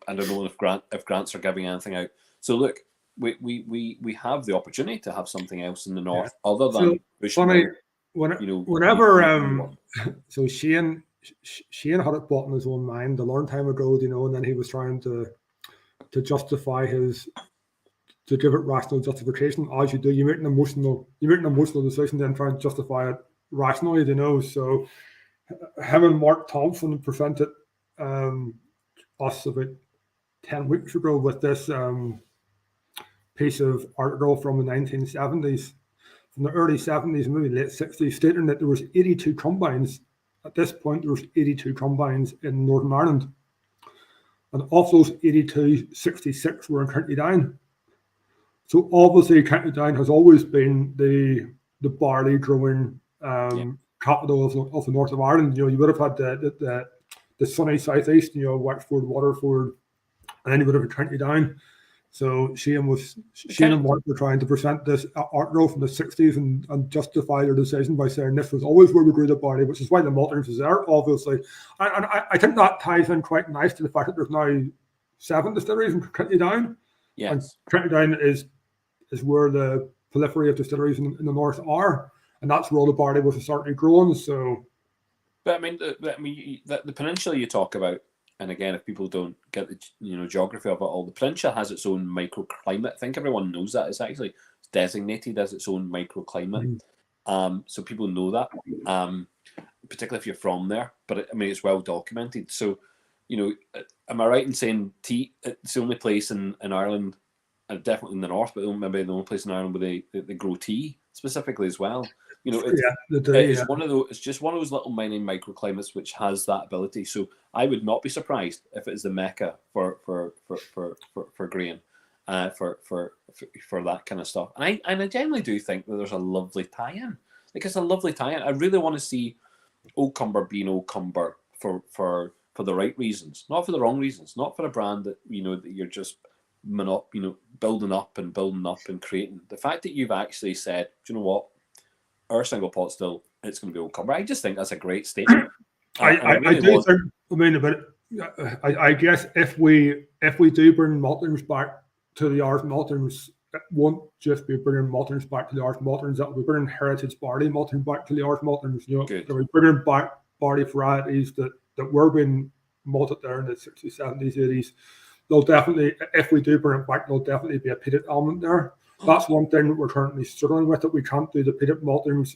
Speaker 1: I don't know if grants are giving anything out. So look, we have the opportunity to have something else in the north other than Bushmill.
Speaker 2: So Shane had it bought in his own mind a long time ago, and then he was trying to justify to give it rational justification. As you do, you make an emotional decision, then try and justify it rationally, So him and Mark Thompson presented us about 10 weeks ago with this piece of article from the 1970s, from the early 70s, maybe late 60s, stating that there was 82 combines. At this point, there was 82 combines in Northern Ireland. And of those 82, 66 were in County Down. So obviously County Down has always been the barley growing capital of the north of Ireland. You would have had the sunny southeast, Wexford, Waterford, and then you would have County Down. So Shane and Mark were trying to present this art roll from the 60s and justify their decision by saying this was always where we grew the barley, which is why the maltings is there, obviously. And I think that ties in quite nice to the fact that there's now 7 distilleries in County Down.
Speaker 1: Yes.
Speaker 2: And County Down is where the proliferation of distilleries in the north are, and that's where all the barley was certainly grown. So,
Speaker 1: but I mean, the peninsula you talk about. And again, if people don't get the geography of it all, the peninsula has its own microclimate. I think everyone knows that. It's actually designated as its own microclimate. So people know that, particularly if you're from there. But I mean, it's well documented. So, am I right in saying tea? It's the only place in Ireland, and definitely in the north, but maybe the only place in Ireland where they grow tea specifically as well. It's one of those. It's just one of those little mining microclimates which has that ability. So I would not be surprised if it is the mecca for grain, for that kind of stuff. And I genuinely do think that there's a lovely tie-in. Like, it's a lovely tie-in. I really want to see Old Cumber being Old Cumber for the right reasons, not for the wrong reasons, not for a brand that that you're just building up and creating. The fact that you've actually said, do you know what? Our single pot still, it's going to be Old Cumber. I just think that's a great statement.
Speaker 2: I guess if we do bring maltings back to the Irish maltings, it won't just be bringing maltings back to the Irish maltings. That will be bringing heritage barley malting back to the Irish maltings. We're bringing back barley varieties that were being malted there in the 60s, 70s, 80s. There'll definitely, if we do bring it back, there'll definitely be a peated element there. That's one thing that we're currently struggling with, that we can't do the peated maltings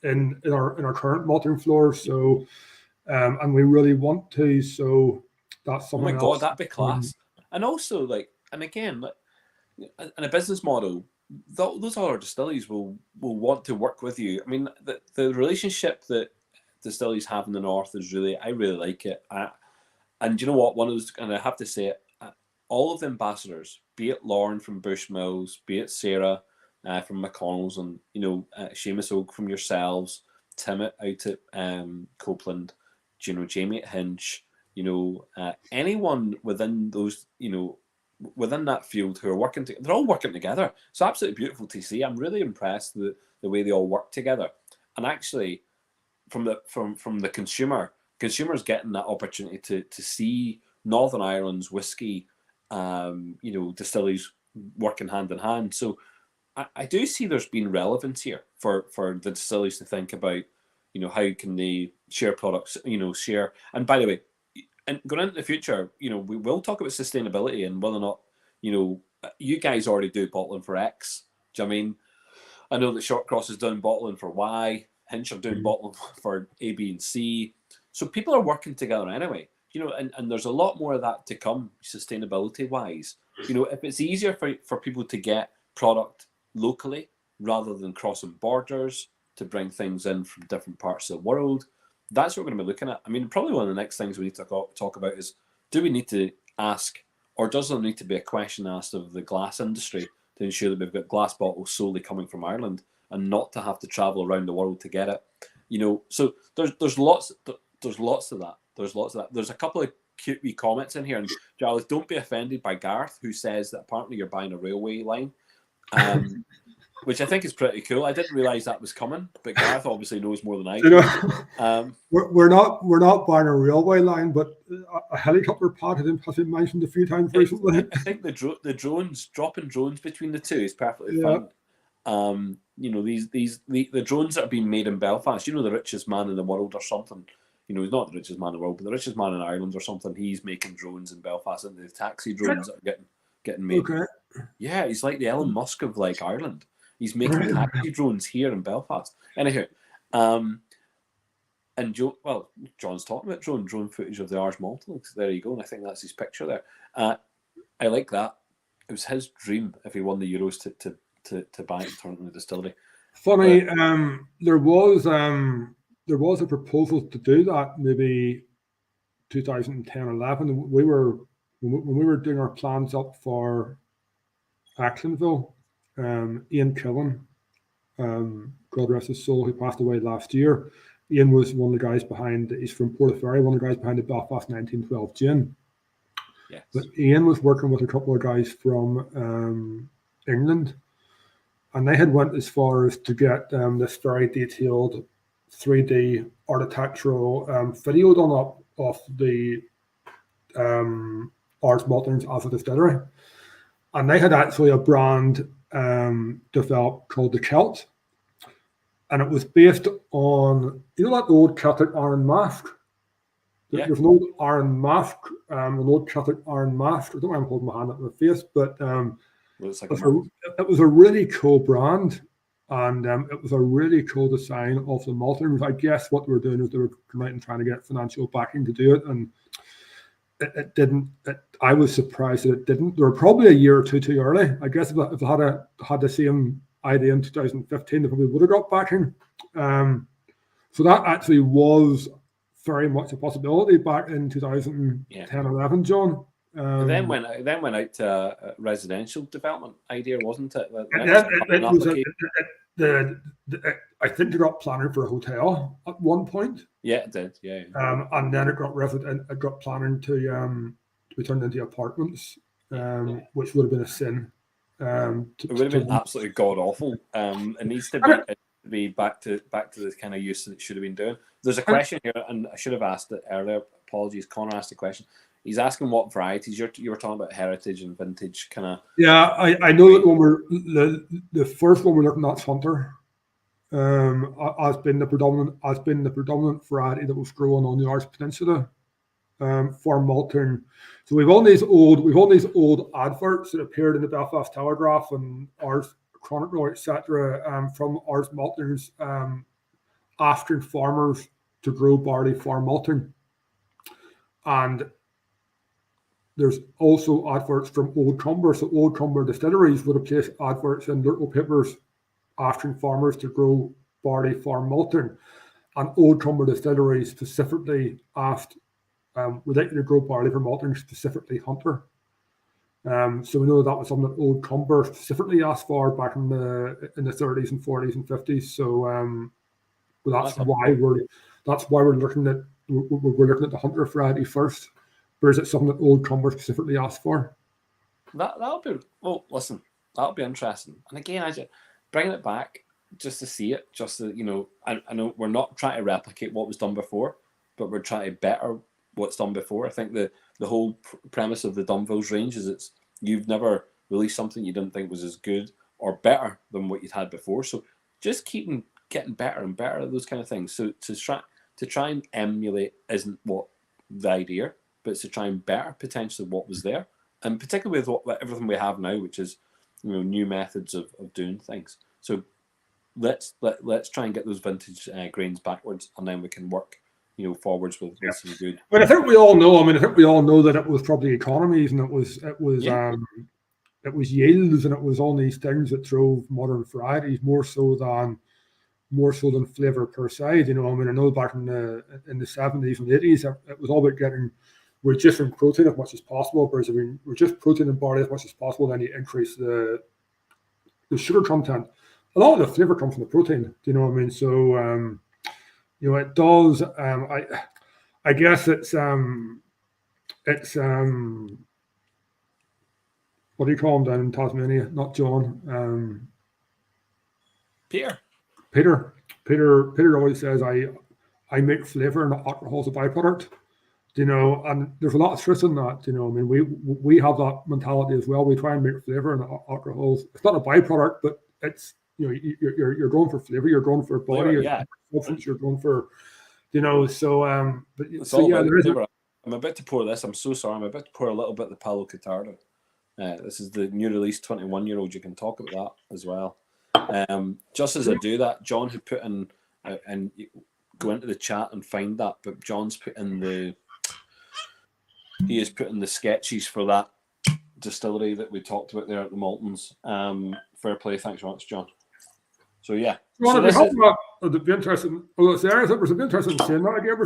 Speaker 2: in our current malting floors. So, and we really want to. So that's something.
Speaker 1: Oh my God, that'd be class. And also, and again, in a business model, those other distilleries will want to work with you. I mean, the relationship that distilleries have in the north is I really like it. And you know what? One of those, and I have to say it, all of the ambassadors, be it Lauren from Bushmills, be it Sarah from McConnell's, and Seamus Oak from yourselves, Tim out at Copeland, Jamie at Hinch, anyone within those, within that field who are working together, they're all working together. It's absolutely beautiful to see. I'm really impressed with the way they all work together. And actually, from the consumers getting that opportunity to see Northern Ireland's whiskey, distilleries working hand in hand. So I do see there's been relevance here for the distilleries to think about, how can they share products, share. And by the way, and going into the future, we will talk about sustainability and whether or not, you guys already do bottling for X. Do you know what I mean? I know that Shortcross is doing bottling for Y, Hinch are doing bottling for A, B, and C. So people are working together anyway. And there's a lot more of that to come, sustainability-wise. If it's easier for people to get product locally rather than crossing borders to bring things in from different parts of the world, that's what we're going to be looking at. I mean, probably one of the next things we need to talk about is, do we need to ask, or does there need to be a question asked of the glass industry to ensure that we've got glass bottles solely coming from Ireland and not to have to travel around the world to get it? So there's lots of that. There's a couple of cute wee comments in here, and Charles, don't be offended by Gareth, who says that apparently you're buying a railway line, which I think is pretty cool. I didn't realise that was coming, but Gareth obviously knows more than I do.
Speaker 2: We're not buying a railway line, but a helicopter pad has been mentioned a few times recently.
Speaker 1: I think the dropping drones between the two is perfectly fine. The drones that are being made in Belfast, the richest man in the world or something. He's not the richest man in the world, but the richest man in Ireland or something. He's making drones in Belfast, and the taxi drones that are getting made. Okay. Yeah, he's like the Elon Musk of Ireland. He's making taxi drones here in Belfast. Anyhow, and John's talking about drone footage of the Irish maltings. There you go, and I think that's his picture there. I like that. It was his dream if he won the Euros to buy it and turn it into a distillery.
Speaker 2: Funny, there was a proposal to do that maybe 2010-11. When we were doing our plans up for Echlinville, Ian Killen God rest his soul, who passed away last year. Ian was one of the guys behind, he's from Portaferry, one of the guys behind the Belfast 1912 gin.
Speaker 1: Yes.
Speaker 2: But Ian was working with a couple of guys from England, and they had went as far as to get this very detailed 3D architectural video done up of the Ars Maltings as a distillery. And they had actually a brand developed called the Celt. And it was based on, you know, that old Celtic iron mask?
Speaker 1: Yeah.
Speaker 2: There's an old iron mask, an old Celtic iron mask. I don't know why I'm holding my hand up my face, but it was a really cool brand. And it was a really cool design of the Maltings. I guess what they were doing is they were going out and trying to get financial backing to do it. And it didn't. I was surprised that it didn't. They were probably a year or two too early. I guess if they had the same idea in 2015, they probably would have got backing. So that actually was very much a possibility back in 2010, 11, John.
Speaker 1: Then went out to a residential development idea, wasn't it?
Speaker 2: I think it got planning for a hotel at one point.
Speaker 1: Yeah, it did. Yeah.
Speaker 2: And then it got planning to be turned into apartments, which would have been a sin.
Speaker 1: It would have been absolutely god awful. It needs to be back to the kind of use that it should have been doing. There's a question here, and I should have asked it earlier. Apologies, Connor asked a question. He's asking what varieties you were talking about, heritage and vintage, kind of.
Speaker 2: Yeah, I know that when the first one we're looking at, Hunter, has been the predominant variety that was grown on the Irish Peninsula for malting. So we've all these old adverts that appeared in the Belfast Telegraph and Ars Chronicle, etc., from Ars Maltings asking farmers to grow barley for malting, and there's also adverts from Old Cumber. So Old Cumber distilleries would have placed adverts in local papers asking farmers to grow barley for malting. And Old Cumber distilleries specifically asked, would like you to grow barley for malting, specifically Hunter. So we know that was something that Old Cumber specifically asked for back in the 30s and 40s and 50s. So that's why we're looking at the Hunter variety first. Or is it something that Old Cumber specifically asked for?
Speaker 1: That'll be, well, listen, that'll be interesting. And again, I just bringing it back just to see it, just to, you know, I know we're not trying to replicate what was done before, but we're trying to better what's done before. I think the whole premise of the Dunvilles range is it's you've never released something you didn't think was as good or better than what you'd had before. So just keep getting better and better at those kind of things. So to try and emulate isn't what the idea, but it's to try and better potentially what was there, and particularly with everything we have now, which is, you know, new methods of doing things. So let's try and get those vintage grains backwards, and then we can work, you know, forwards with some good.
Speaker 2: But I think we all know. That it was probably economies, and it was yields, and it was all these things that drove modern varieties more so than flavor per se. You know, I mean, I know back in the 70s and 80s, it was all about getting reducing protein as much as possible. Whereas if we reduce protein in barley as much as possible, then you increase the sugar content. A lot of the flavor comes from the protein. Do you know what I mean? So you know, it does. I guess it's what do you call him down in Tasmania? Not John. Peter always says, I make flavor and alcohol as a byproduct. You know, and there's a lot of truth in that. You know, I mean, we have that mentality as well. We try and make flavor and alcohols. It's not a byproduct, but it's, you know, you're going for flavor, you're going for body, you're going for, you know. So but so yeah, there is.
Speaker 1: I'm about to pour this. I'm so sorry. I'm about to pour a little bit of the Palo Catardo. This is the new release 21-year-old. You can talk about that as well. Just as I do that, John had put in, and go into the chat and find that, but John's put in he has put in the sketches for that distillery that we talked about there at the Maltons. Fair play, thanks very much, John. So yeah.
Speaker 2: Well, it'd be interesting. Although it's there, it was interesting in saying that again.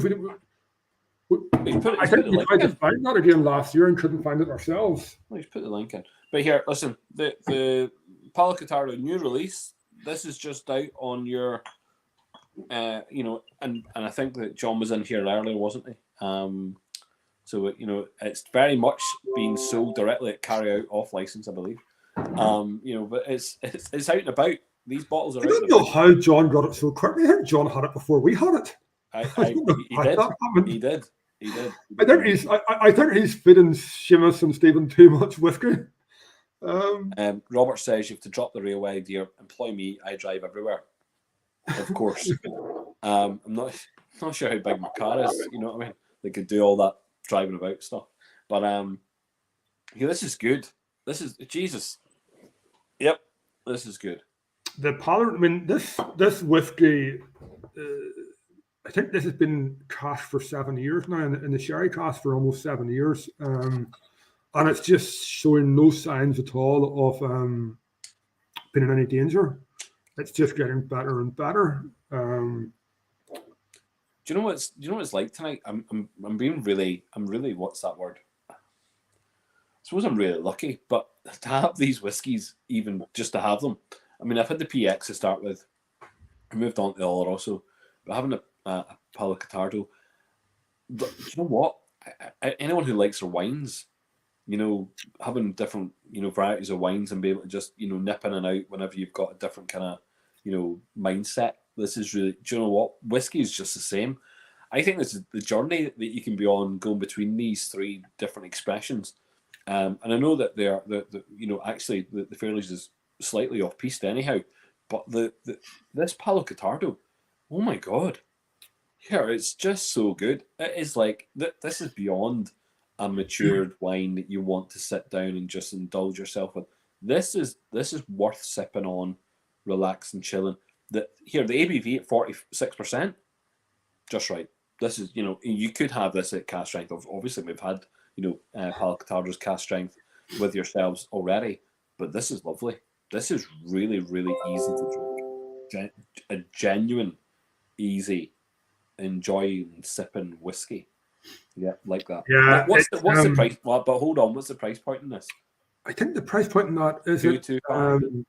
Speaker 2: I think we tried to find that again last year and couldn't find it ourselves.
Speaker 1: Well, he's put the link in. But here, listen, the Palo Catardo new release, this is just out on your, you know, and I think that John was in here earlier, wasn't he? So you know, it's very much being sold directly at carry out off license, I believe. You know, but it's out and about. These bottles are.
Speaker 2: I don't know how John got it so quickly. I think John had it before we had it.
Speaker 1: He did.
Speaker 2: I think he's feeding Seamus and Stephen too much whiskey.
Speaker 1: Robert says you have to drop the railway, dear. Employ me. I drive everywhere. Of course. I'm not sure how big my car is. You know what I mean? They could do all that driving about stuff. But yeah, this is good. This is Jesus. Yep, this is good.
Speaker 2: The Pollard. I mean, this whiskey. I think this has been cashed for 7 years now, and the sherry cask for almost 7 years. And it's just showing no signs at all of being in any danger. It's just getting better and better.
Speaker 1: Do you know what it's like tonight? I'm really what's that word? I suppose I'm really lucky, but to have these whiskies, even just to have them. I mean, I've had the PX to start with. I moved on to the Oloroso, but having a Palo Catardo. Do you know what? Anyone who likes their wines, you know, having different, you know, varieties of wines and be able to just, you know, nip in and out whenever you've got a different kind of, you know, mindset. This is really, do you know what? Whiskey is just the same. I think this is the journey that you can be on going between these three different expressions. And I know that they are, you know, actually the Fairleys is slightly off piste anyhow, but this Palo Catardo, oh my God. Yeah, it's just so good. It is like, this is beyond a matured wine that you want to sit down and just indulge yourself with. This is worth sipping on, relax and chilling. The ABV at 46%, just right. This is, you know, you could have this at cask strength. Obviously, we've had, you know, Palo Catardo's cask strength with yourselves already, but this is lovely. This is really, really easy to drink. A genuine, easy, enjoying sipping whiskey. Yeah, like that.
Speaker 2: Yeah.
Speaker 1: What's the price? Well, but hold on, what's the price point in this?
Speaker 2: I think the price point in that is
Speaker 1: 225.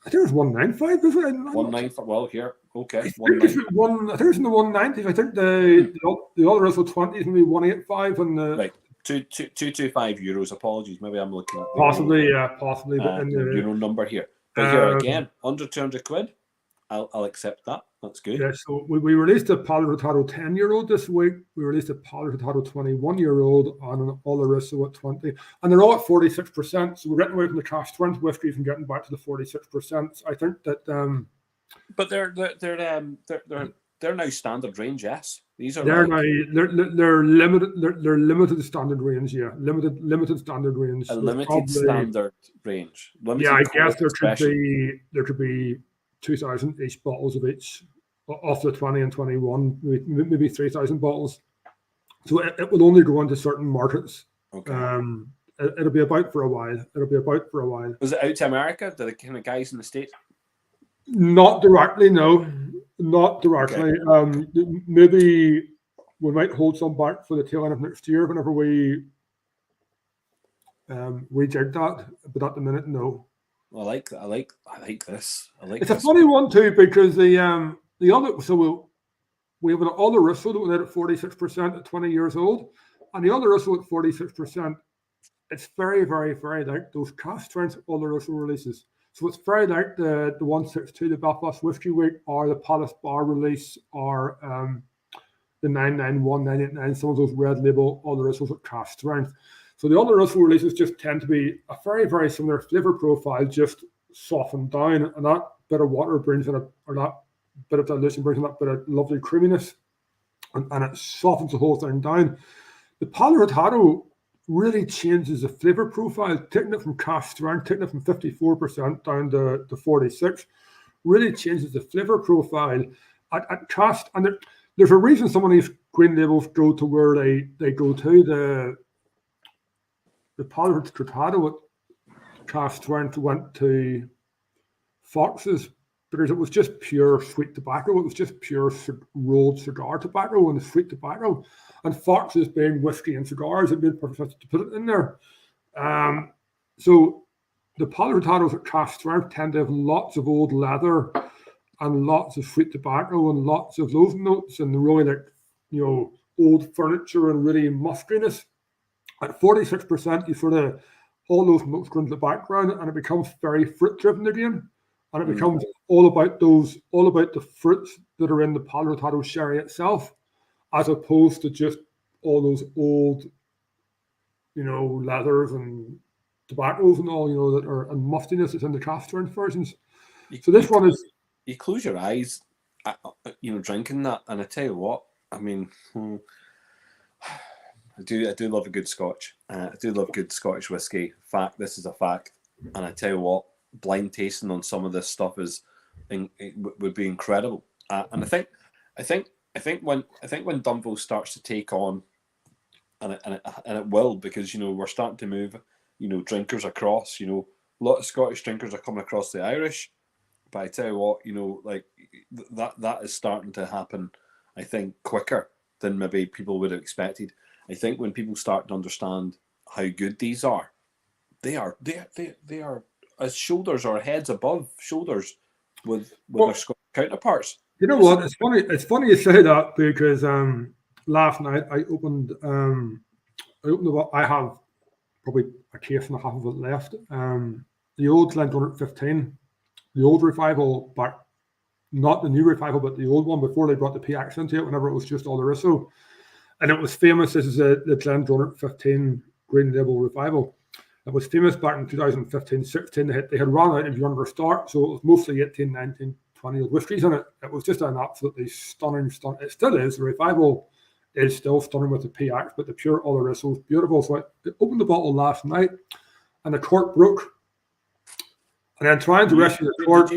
Speaker 2: I think it's 195. Is it?
Speaker 1: 195. Well, here, okay.
Speaker 2: I think it's in the 190s. I think the other is 20 is maybe 185 and the
Speaker 1: right. 225 euros. Apologies, maybe I'm looking at
Speaker 2: possibly, possibly.
Speaker 1: But the euro number here. But here again, under 200 quid. I'll accept that. That's good.
Speaker 2: Yeah, so we released a Palo Catardo 10-year-old this week. We released a Palo Catardo 21-year-old and an Oloroso at 20. And they're all at 46%. So we're getting away from the cask strength whiskies and getting back to the 46%. I think that
Speaker 1: but they're now standard range, yes. These are
Speaker 2: they're limited standard range, yeah. Limited standard range.
Speaker 1: A limited standard range.
Speaker 2: Yeah, I guess there could be 2,000 each bottles of each of the 20 and 21, maybe 3,000 bottles. So it will only go into certain markets.
Speaker 1: Okay.
Speaker 2: It'll be about for a while.
Speaker 1: Was it out to America? Do the kind of guys in the States?
Speaker 2: Not directly, no. Not directly. Okay. Maybe we might hold some back for the tail end of next year whenever we reject that. But at the minute, no.
Speaker 1: I like this.
Speaker 2: It's a funny one too because the other, so we have an Oloroso that went out at 46% at 20 years old, and the Oloroso at 46%. It's very, very, very like those cask strength Oloroso releases. So it's very like the 162, the Belfast Whiskey Week, or the Palace Bar release, or the 991, 989, some of those red label Olorosos at cask strength. So the Oloroso releases just tend to be a very, very similar flavor profile, just softened down, and that bit of water brings in or that bit of dilution brings in that bit of lovely creaminess, and it softens the whole thing down. The Palo Catardo really changes the flavor profile, taking it from cask strength, taking it from 54% down to 46, really changes the flavor profile at cask. And there's a reason some of these green labels go to where they go to. The Palo Catardo at cask strength went to Fox's because it was just pure sweet tobacco. It was just pure rolled cigar tobacco and the sweet tobacco. And Fox's being whiskey and cigars, it made perfect sense to put it in there. So the Polyrotados at cask strength tend to have lots of old leather and lots of sweet tobacco and lots of those notes and really like, old furniture and really muskiness. At 46%, you sort of all those notes go into the background and it becomes very fruit driven again. And it becomes all about the fruits that are in the Polyrotato sherry itself, as opposed to just all those old, leathers and tobaccos and all, that are, and muftiness that's in the cask strength versions. So this one is.
Speaker 1: You close your eyes, drinking that, and I tell you what, I mean, I do love a good Scotch. I do love good Scottish whiskey. This is a fact, and I tell you what, blind tasting on some of this stuff would be incredible. And I think when Dunvilles starts to take on, and it will, because we're starting to move, drinkers across. A lot of Scottish drinkers are coming across the Irish. But I tell you what, that is starting to happen, I think, quicker than maybe people would have expected. I think when people start to understand how good these are, they are as shoulders or heads above shoulders with their Scottish counterparts.
Speaker 2: You know what? It's funny you say that, because last night I opened I have probably a case and a half of it left. The old Glendronach 15. The old revival, but not the new revival, but the old one before they brought the PX into it, whenever it was just Oloroso. And it was famous. This is the Glendronach 15 Green Label Revival. It was famous back in 2015-16. They had run out of younger start, so it was mostly 18, 19, 20 whiskies in it. It was just an absolutely stunning. It still is. The revival is still stunning with the PX, but the pure Oloroso is beautiful. So I opened the bottle last night, and the cork broke. And then trying to rescue the cork.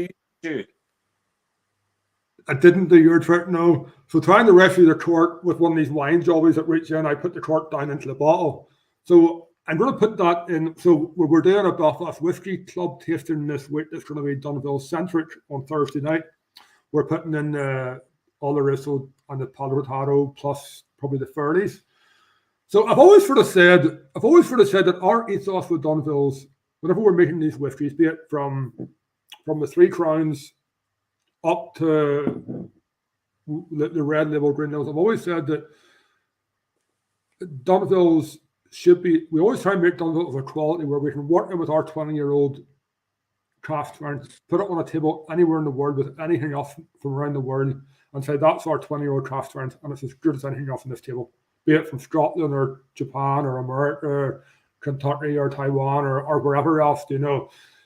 Speaker 2: I didn't do your trick, no. So trying to rescue the cork with one of these wine jobbies that reach in, I put the cork down into the bottle. So I'm going to put that in. So we're doing a Belfast Whiskey Club tasting this week. It's going to be Dunvilles centric on Thursday night. We're putting in Oloroso and the Polyrotato plus probably the Fairleys. So I've always sort of said that our ethos with Dunvilles, whenever we're making these whiskies, be it from the Three Crowns up to the Red Label, Green Labels, I've always said that Dunvilles should be, we always try and make Dunvilles of a quality where we can work in with our 20-year-old craft and put it on a table anywhere in the world with anything else from around the world and say that's our 20-year-old craft and it's as good as anything else on this table, be it from Scotland or Japan or America or Kentucky or Taiwan or wherever else,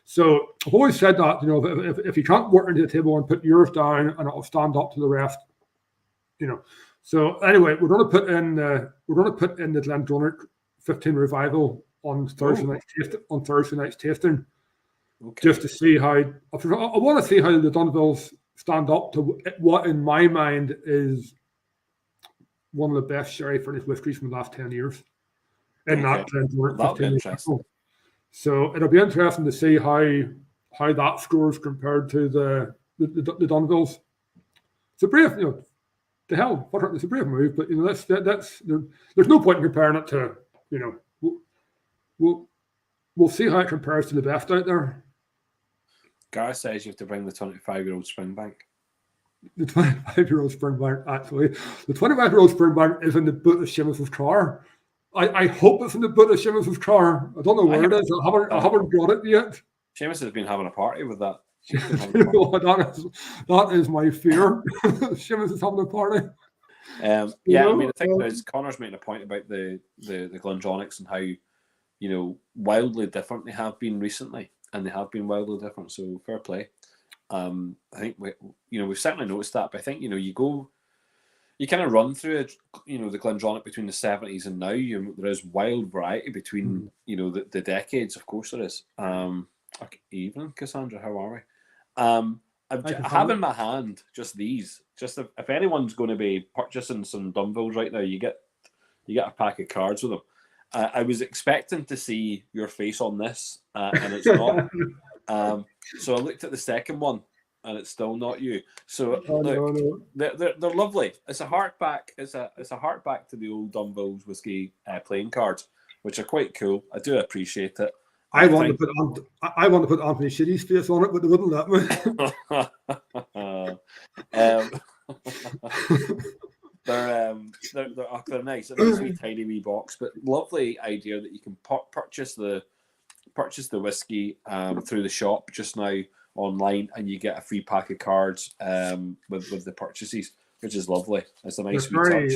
Speaker 2: So I've always said that, if you can't work into the table and put yours down and it'll stand up to the rest, So anyway, we're going to put in the Glendronach 15 Revival on Thursday night's tasting, just to see how I want to see how the Dunvilles stand up to what in my mind is one of the best sherry finished whiskies from the last 10 years. In that Glendronach 15 Revival. So it'll be interesting to see how that scores compared to the Dunvilles. It's a brave, the hell, it's a brave move, but that's there's no point in comparing it to, we'll see how it compares to the best out there.
Speaker 1: Gareth says you have to bring the 25-year-old Springbank.
Speaker 2: The 25-year-old Springbank, actually, the 25-year-old Springbank is in the boot of Seamus's car. I hope it's in the boot of Seamus's car. I don't know where it is. I haven't got it yet.
Speaker 1: Seamus has been having a party with that.
Speaker 2: That is my fear. Seamus is having a party.
Speaker 1: I mean, I think there's Connor's making a point about the Glendronachs and how wildly different they have been recently, and they have been wildly different. So fair play. I think we've certainly noticed that, but I think you kind of run through it, the Glendronach between the 70s and now. There is wild variety between the decades. Of course there is. Evening, Cassandra, how are we? I have in my hand just these. Just if anyone's going to be purchasing some Dunvilles right now, you get a pack of cards with them. I was expecting to see your face on this, and it's not. So I looked at the second one, and it's still not you. So they're lovely. It's a hardback. It's a hardback to the old Dunvilles whiskey playing cards, which are quite cool. I do appreciate it.
Speaker 2: I want to put Anthony Shitty's face on it, but they wouldn't let
Speaker 1: me. They're nice. A nice wee tiny wee box, but lovely idea that you can purchase the whiskey through the shop just now online, and you get a free pack of cards with the purchases, which is lovely. It's a nice wee touch.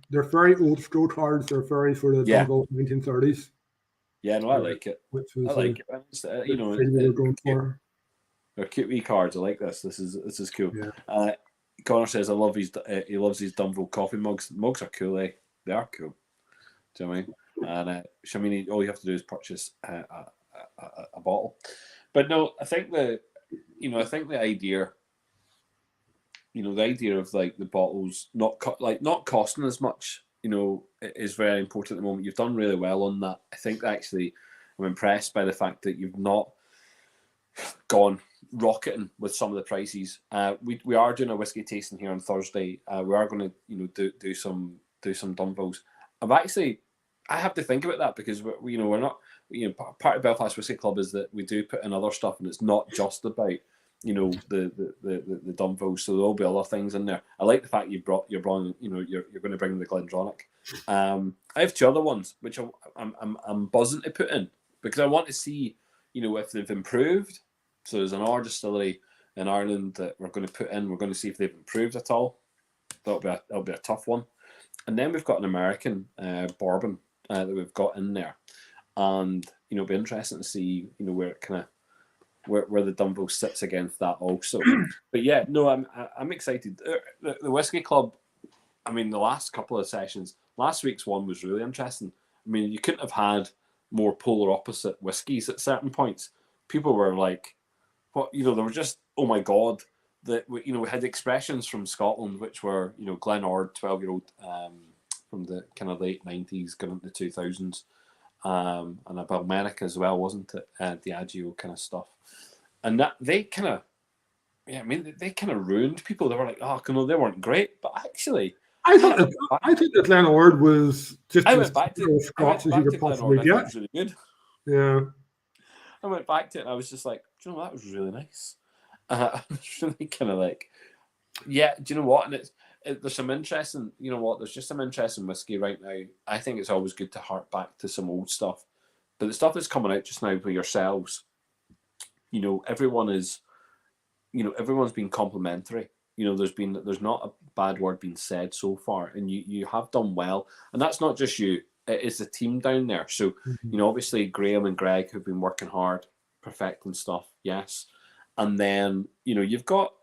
Speaker 2: They're very old school cards. They're very for the Dunvilles 1930s.
Speaker 1: Yeah, no, I like it.
Speaker 2: Which was,
Speaker 1: I like it. They're cute wee cards. I like this. This is cool.
Speaker 2: Yeah.
Speaker 1: Connor says he loves his Dunville coffee mugs. The mugs are cool. They are cool. Do you know what I mean? And Shamini, all you have to do is purchase a bottle. But no, I think the idea, the idea of like the bottles not costing as much, is very important at the moment. You've done really well on that. I think actually I'm impressed by the fact that you've not gone rocketing with some of the prices. We are doing a whiskey tasting here on Thursday. We are going to do some Dunvilles. I have to think about that because we're not part of Belfast Whisky Club is that we do put in other stuff, and it's not just about the Dunvilles. So there'll be other things in there. I like the fact you're going to bring the Glendronach. I have two other ones which I'm buzzing to put in because I want to see if they've improved. So there's an distillery in Ireland that we're going to put in. We're going to see if they've improved at all. That'll be a tough one. And then we've got an American bourbon that we've got in there, and it'll be interesting to see where it where the Dunville sits against that also. But yeah, no, I'm excited. The Whiskey Club. I mean, the last couple of sessions, last week's one was really interesting. I mean, you couldn't have had more polar opposite whiskies at certain points. People were like, "What?" They were just, "Oh my god!" That we had expressions from Scotland, which were Glen Ord, 12-year-old, from the kind of late 90s, going into the 2000s, and a Balmenic as well, wasn't it? Diageo kind of stuff, and that they kind of, they kind of ruined people. They were like, "Oh, no, they weren't great," but actually.
Speaker 2: I think that Glen Ord was just
Speaker 1: as Scotch
Speaker 2: as you could possibly get.
Speaker 1: It was really good.
Speaker 2: Yeah.
Speaker 1: I went back to it and I was just like, do you know, that was really nice. I was really kind of like, yeah, do you know what? And there's some interesting, there's just some interesting whiskey right now. I think it's always good to hark back to some old stuff. But the stuff that's coming out just now for yourselves, everyone's been complimentary. There's not a bad word being said so far, and you have done well. And that's not just you; it is the team down there. So obviously Graham and Greg have been working hard, perfecting stuff. Yes, and then you've got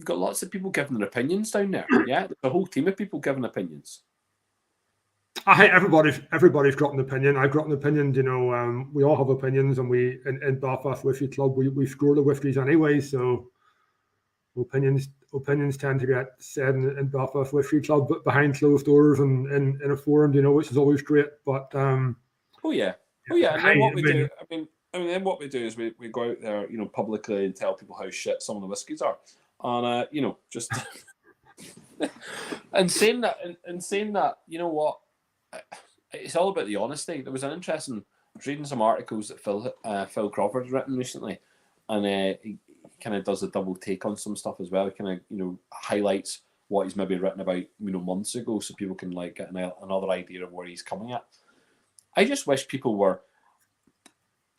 Speaker 1: lots of people giving their opinions down there. Yeah, there's a whole team of people giving opinions.
Speaker 2: I think everybody's got an opinion. I've got an opinion. We all have opinions, and we in Belfast Whisky Club we score the whiskies anyway. So opinions tend to get said in Belfast Whisky Club, but behind closed doors and in a forum, which is always great. But
Speaker 1: And then what we do, then what we do is we go out there, publicly and tell people how shit some of the whiskies are, and just and saying that, you know what, it's all about the honesty. There was an interesting. I was reading some articles that Phil Crawford's written recently, and he kind of does a double take on some stuff as well. He kind of highlights what he's maybe written about months ago, so people can like get another idea of where he's coming at. I just wish people were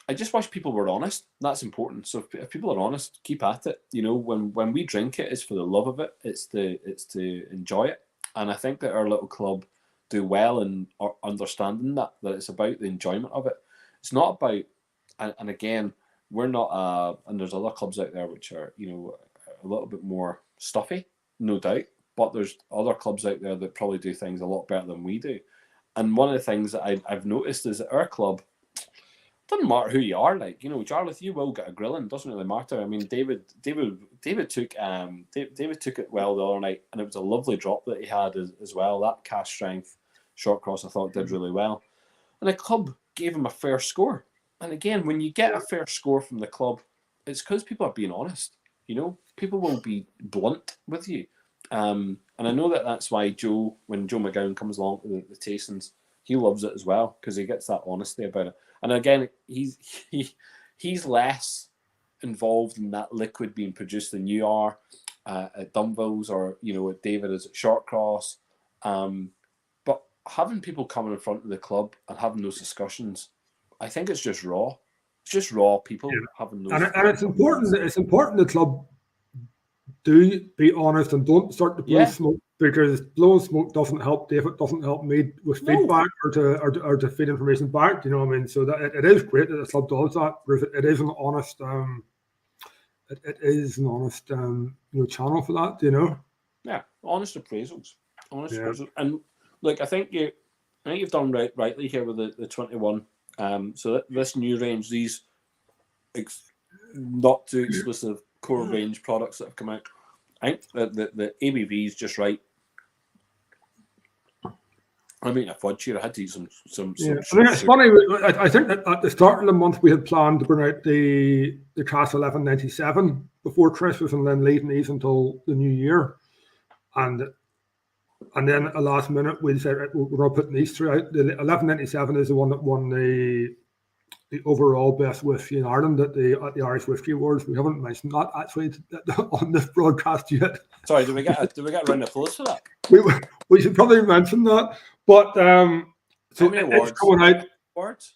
Speaker 1: honest. That's important. So if people are honest, keep at it. When we drink it, it's for the love of it. It's to enjoy it. And I think that our little club do well in understanding that it's about the enjoyment of it. It's not about, and again, we're not, and there's other clubs out there which are, a little bit more stuffy, no doubt. But there's other clubs out there that probably do things a lot better than we do. And one of the things that I've noticed is that our club, doesn't matter who you are, like, Jarlath, you will get a grilling. Doesn't really matter. I mean, David took it well the other night, and it was a lovely drop that he had as well. That cast strength short cross, I thought, did really well, and the club gave him a fair score. And again, when you get a fair score from the club, it's because people are being honest. People will be blunt with you, and I know that's why when Joe McGowan comes along to the tastings, he loves it as well because he gets that honesty about it. And again, he's less involved in that liquid being produced than you are at Dunvilles, or at David is at Shortcross. But having people coming in front of the club and having those discussions, I think it's just raw. It's just raw people having those.
Speaker 2: And it's important. It's important the club do be honest and don't start to blow smoke, because blowing smoke doesn't help David, doesn't help me with feedback or to feed information back. Do you know what I mean? So that it is great that the club does that, because it is an honest it is an honest channel for that.
Speaker 1: Yeah, honest appraisals, appraisals. And look, I think you've done rightly here with the 21. So this new range, these not too exclusive core range products that have come out, I think the ABV is just right. I mean, a fudge here. I had to eat some.
Speaker 2: I mean, it's funny. I think that at the start of the month we had planned to bring out the Class 1197 before Christmas, and then leaving these until the new year, and then at the last minute we said we're going to put these three out. The 1197 is the one that won the overall best whiskey in Ireland at the Irish Whiskey Awards. We haven't mentioned that actually on this broadcast yet.
Speaker 1: Sorry, do we get a round of applause for that?
Speaker 2: We should probably mention that. But so it's coming out.
Speaker 1: Awards?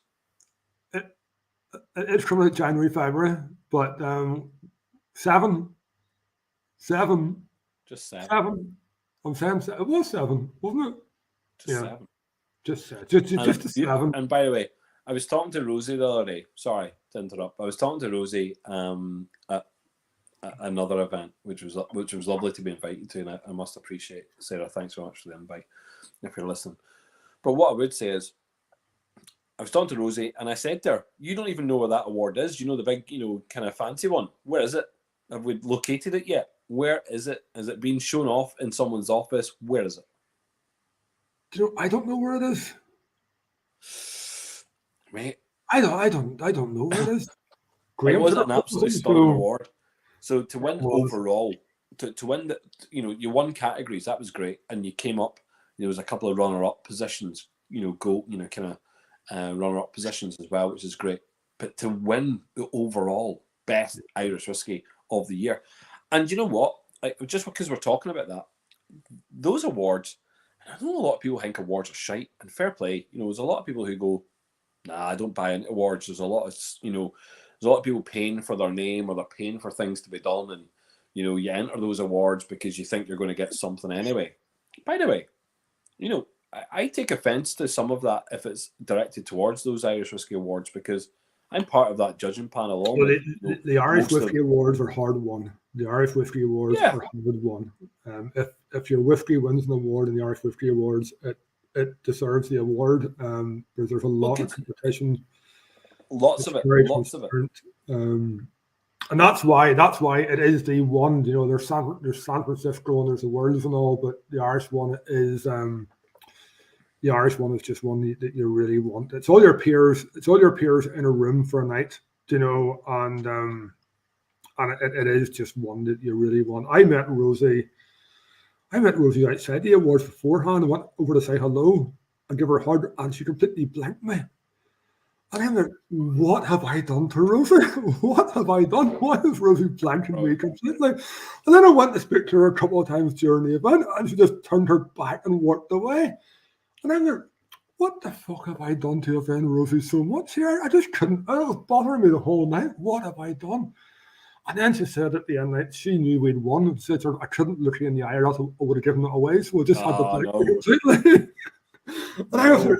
Speaker 2: It's coming out January, February, but seven.
Speaker 1: Just seven.
Speaker 2: Seven. I'm saying it was seven, wasn't it?
Speaker 1: Just seven.
Speaker 2: Just a seven.
Speaker 1: And by the way, I was talking to Rosie the other day. Sorry to interrupt. I was talking to Rosie at another event, which was lovely to be invited to, and I must appreciate Sarah. Thanks so much for the invite, if you're listening. But what I would say is, I was talking to Rosie, and I said to her, "You don't even know where that award is. You know, the big, kind of fancy one. Where is it? Have we located it yet? Where is it? Is it being shown off in someone's office? Where is it?"
Speaker 2: I don't know where it is.
Speaker 1: Mate,
Speaker 2: I don't know where it is.
Speaker 1: It was an absolutely stunning award. So to win overall, to win the, you won categories, that was great, and you came up. There was a couple of runner-up positions, runner-up positions as well, which is great. But to win the overall best Irish whiskey of the year, and you know what? Just because we're talking about that, those awards, I know a lot of people think awards are shite, and fair play. There's a lot of people who go, "Nah, I don't buy into awards." There's a lot of there's a lot of people paying for their name, or they're paying for things to be done, and you enter those awards because you think you're going to get something anyway. By the way, I take offence to some of that if it's directed towards those Irish Whiskey Awards, because I'm part of that judging panel.
Speaker 2: The Irish Whiskey Awards are hard won. The Irish Whiskey Awards are hard won. If your whiskey wins an award in the Irish Whiskey Awards, it deserves the award. There's a lot of competition.
Speaker 1: Lots of it.
Speaker 2: And that's why it is the one. There's San Francisco and there's the Worlds and all, but the Irish one is just one that you really want. It's all your peers. It's all your peers in a room for a night. And it is just one that you really want. I met Rosie outside the awards beforehand. I went over to say hello and give her a hug, and she completely blanked me. And I'm like, what have I done to Rosie? What have I done? Why is Rosie blanking me completely? And then I went to speak to her a couple of times during the event, and she just turned her back and walked away. And I'm like, what the fuck have I done to offend Rosie so much here? I just couldn't. It was bothering me the whole night. What have I done? And then she said at the end, like, she knew we'd won, and said I couldn't look her in the eye, or else I would have given it away. So I just had to blank completely. And I was like,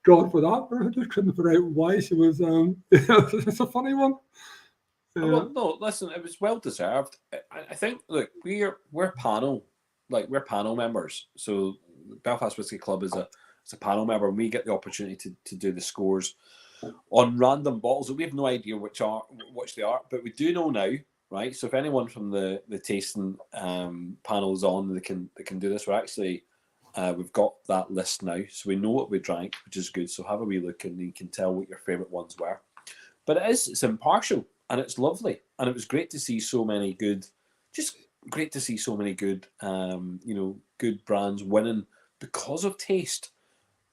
Speaker 2: God for that. I just couldn't figure out why she was. It's a funny one.
Speaker 1: Well, no, listen, it was well deserved. I think. Look, we're panel, we're panel members. So Belfast Whiskey Club is a panel member, and we get the opportunity to do the scores on random bottles. We have no idea which they are, but we do know now, right? So if anyone from the tasting panel is on, they can do this. We're actually. We've got that list now, so we know what we drank, which is good. So have a wee look, and you can tell what your favourite ones were. But it's impartial, and it's lovely, and it was great to see so many good, good brands winning because of taste.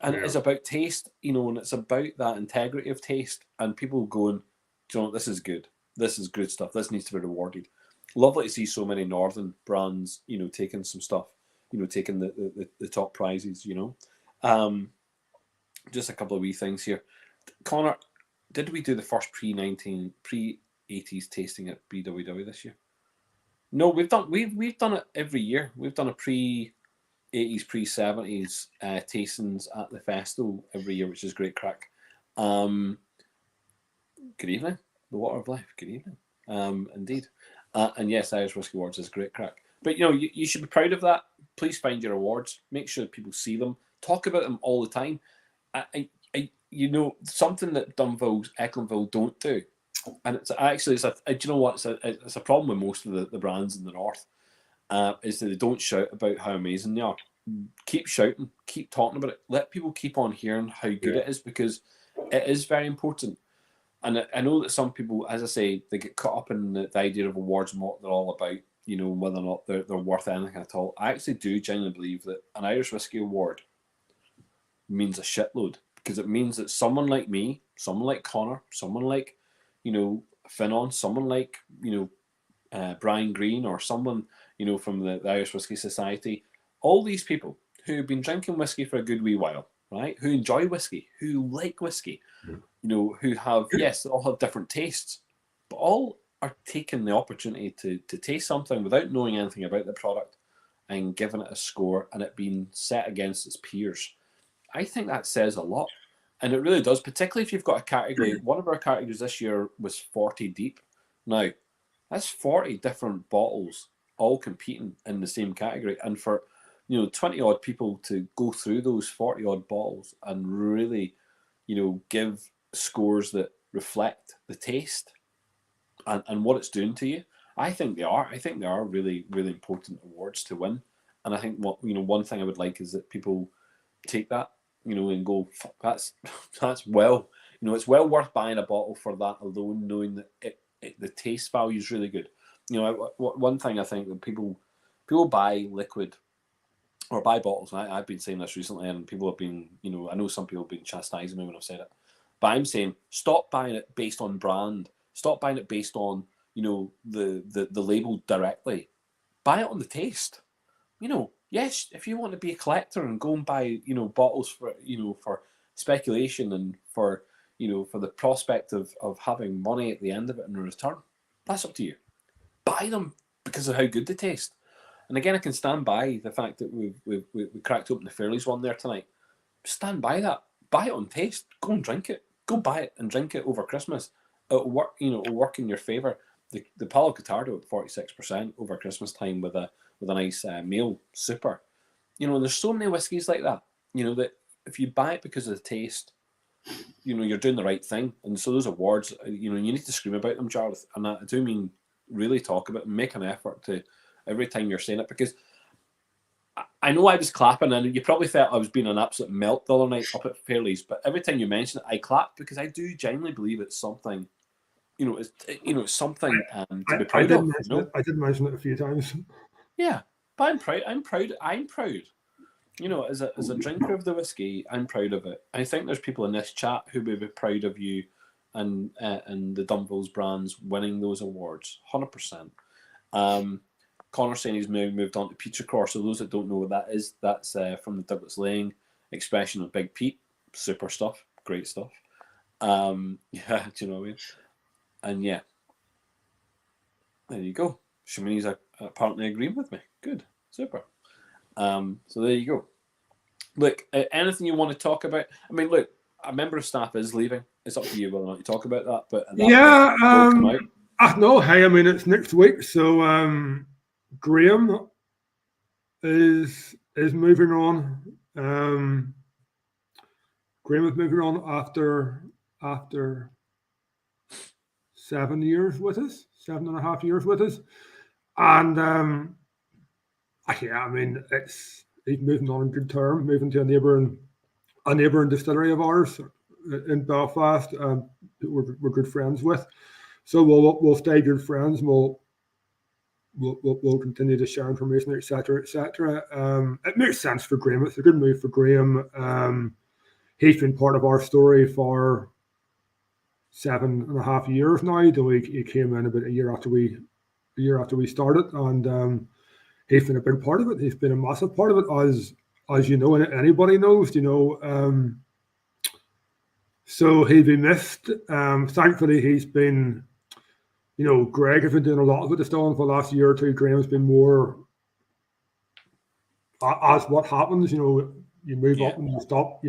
Speaker 1: And it's about taste, and it's about that integrity of taste, and people going, do you know what, this is good. This is good stuff. This needs to be rewarded. Lovely to see so many northern brands, taking some stuff, taking the top prizes, Just a couple of wee things here. Connor, did we do the first pre-80s tasting at BWW this year? No, we've done it every year. We've done a pre-80s, pre-70s tastings at the festival every year, which is great crack. Good evening, the Water of Life. Good evening, indeed. And yes, Irish Whiskey Awards is great crack. But you should be proud of that. Please find your awards. Make sure people see them. Talk about them all the time. Something that Dunvilles, Echlinville don't do, and do you know what? It's a problem with most of the brands in the north, is that they don't shout about how amazing they are. Keep shouting, keep talking about it. Let people keep on hearing how good it is, because it is very important. And I know that some people, as I say, they get caught up in the idea of awards and what they're all about, whether or not they're worth anything at all. I actually do genuinely believe that an Irish Whiskey Award means a shitload, because it means that someone like me, someone like Connor, someone like, Finon, someone like, Brian Green, or someone, from the Irish Whiskey Society, all these people who have been drinking whiskey for a good wee while, right? Who enjoy whiskey, who like whiskey, who have, yes, they all have different tastes, but all are taking the opportunity to taste something without knowing anything about the product and giving it a score, and it being set against its peers. I think that says a lot. And it really does, particularly if you've got a category. One of our categories this year was 40 deep. Now, that's 40 different bottles all competing in the same category. And for 20 odd people to go through those 40 odd bottles and really, give scores that reflect the taste and what it's doing to you, I think they are. I think they are really, really important awards to win. And I think one thing I would like is that people take that, and go, that's well, it's well worth buying a bottle for that alone, knowing that the taste value is really good. One thing I think that people buy liquid or buy bottles, and I've been saying this recently, and people have been, I know some people have been chastising me when I've said it, but I'm saying stop buying it based on brand. Stop buying it based on, the label directly. Buy it on the taste. Yes, if you want to be a collector and go and buy, bottles for speculation and for the prospect of having money at the end of it in return, that's up to you. Buy them because of how good they taste. And again, I can stand by the fact that we cracked open the Fairleys one there tonight. Stand by that. Buy it on taste. Go and drink it. Go buy it and drink it over Christmas. It'll work. It'll work in your favour. The Palo Catardo at 46% over Christmas time with a nice meal, super. And there's so many whiskies like that. That if you buy it because of the taste, you're doing the right thing. And so those awards, you need to scream about them, Jarlath. And I do mean really talk about and make an effort to every time you're saying it, because I know I was clapping, and you probably felt I was being an absolute melt the other night up at Fairleys. But every time you mention it, I clap, because I do genuinely believe it's something. It's something to be proud of.
Speaker 2: I did mention it a few times.
Speaker 1: Yeah, but I'm proud. I'm proud. As a drinker of the whiskey, I'm proud of it. I think there's people in this chat who would be proud of you and the Dunvilles brands winning those awards, 100%. Connor saying he's moved on to Petrichor. So those that don't know what that is, that's from the Douglas Lane expression of Big Pete. Super stuff, great stuff. Yeah, do you know what I mean? And yeah, there you go. Shamini's apparently agreeing with me. Good, super. So there you go. Look, anything you want to talk about? I mean, look, a member of staff is leaving. It's up to you whether or not you talk about that. But
Speaker 2: no, hey, I mean, it's next week, so Graham is moving on. Graham is moving on after 7 years with us, 7.5 years with us, and yeah, I mean, he's moving on in good term, moving to a neighbouring distillery of ours in Belfast. We're good friends with, so we'll stay good friends. We'll continue to share information, etc., etc. It makes sense for Graham. It's a good move for Graham. he's been part of our story for 7.5 years now. He came in about a year after we started, and he's been a big part of it. He's been a massive part of it, as you know, and anybody knows, so he'll be missed. Thankfully, he's been, Greg has been doing a lot of the distilling for the last year or two. Graham's been more as what happens, you move up and you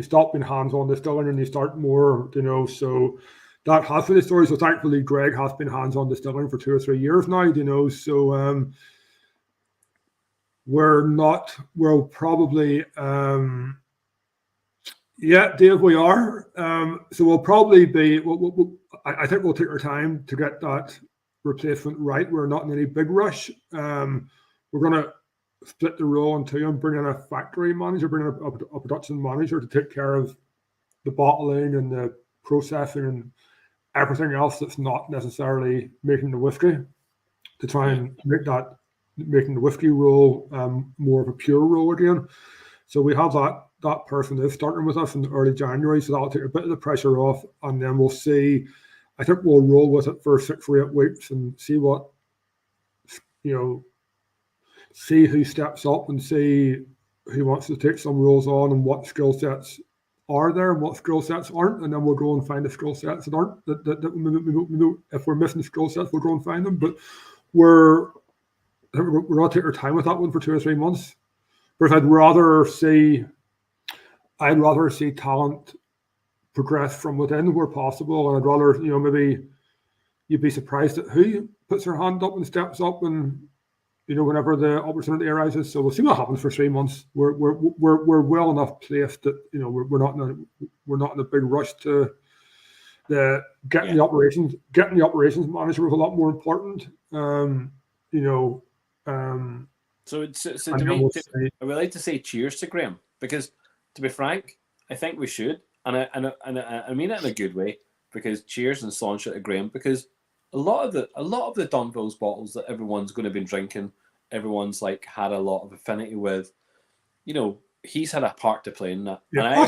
Speaker 2: stop being hands-on distilling and you start more, so that has been the story. So thankfully, Greg has been hands-on distilling for 2 or 3 years now, so we'll probably, Dave, we are. So we'll probably be, I think we'll take our time to get that replacement right. We're not in any big rush. We're going to split the role in two and bring in a factory manager, bring in a production manager to take care of the bottling and the processing and everything else that's not necessarily making the whiskey, to try and making the whiskey role more of a pure role again. So we have that person is starting with us in early January, so that'll take a bit of the pressure off, and then we'll see. I think we'll roll with it for 6 or 8 weeks and see what, see who steps up and see who wants to take some roles on and what skill sets are there and what skill sets aren't, and then we'll go and find the skill sets that aren't. If we're missing skill sets, we'll go and find them. But we're going to take our time with that one for 2 or 3 months. But I'd rather see talent progress from within where possible, and I'd rather, maybe you'd be surprised at who puts their hand up and steps up, and whenever the opportunity arises. So we'll see what happens for 3 months. We're well enough placed that we're not in a big rush to getting the operations manager was a lot more important.
Speaker 1: So to me, I would like to say cheers to Graham, because to be frank, I think we should, and I mean it in a good way, because cheers and Sláinte to Graham, because a lot of the Dunvilles bottles that everyone's going to be drinking, everyone's like had a lot of affinity with, he's had a part to play in that.
Speaker 2: Yeah.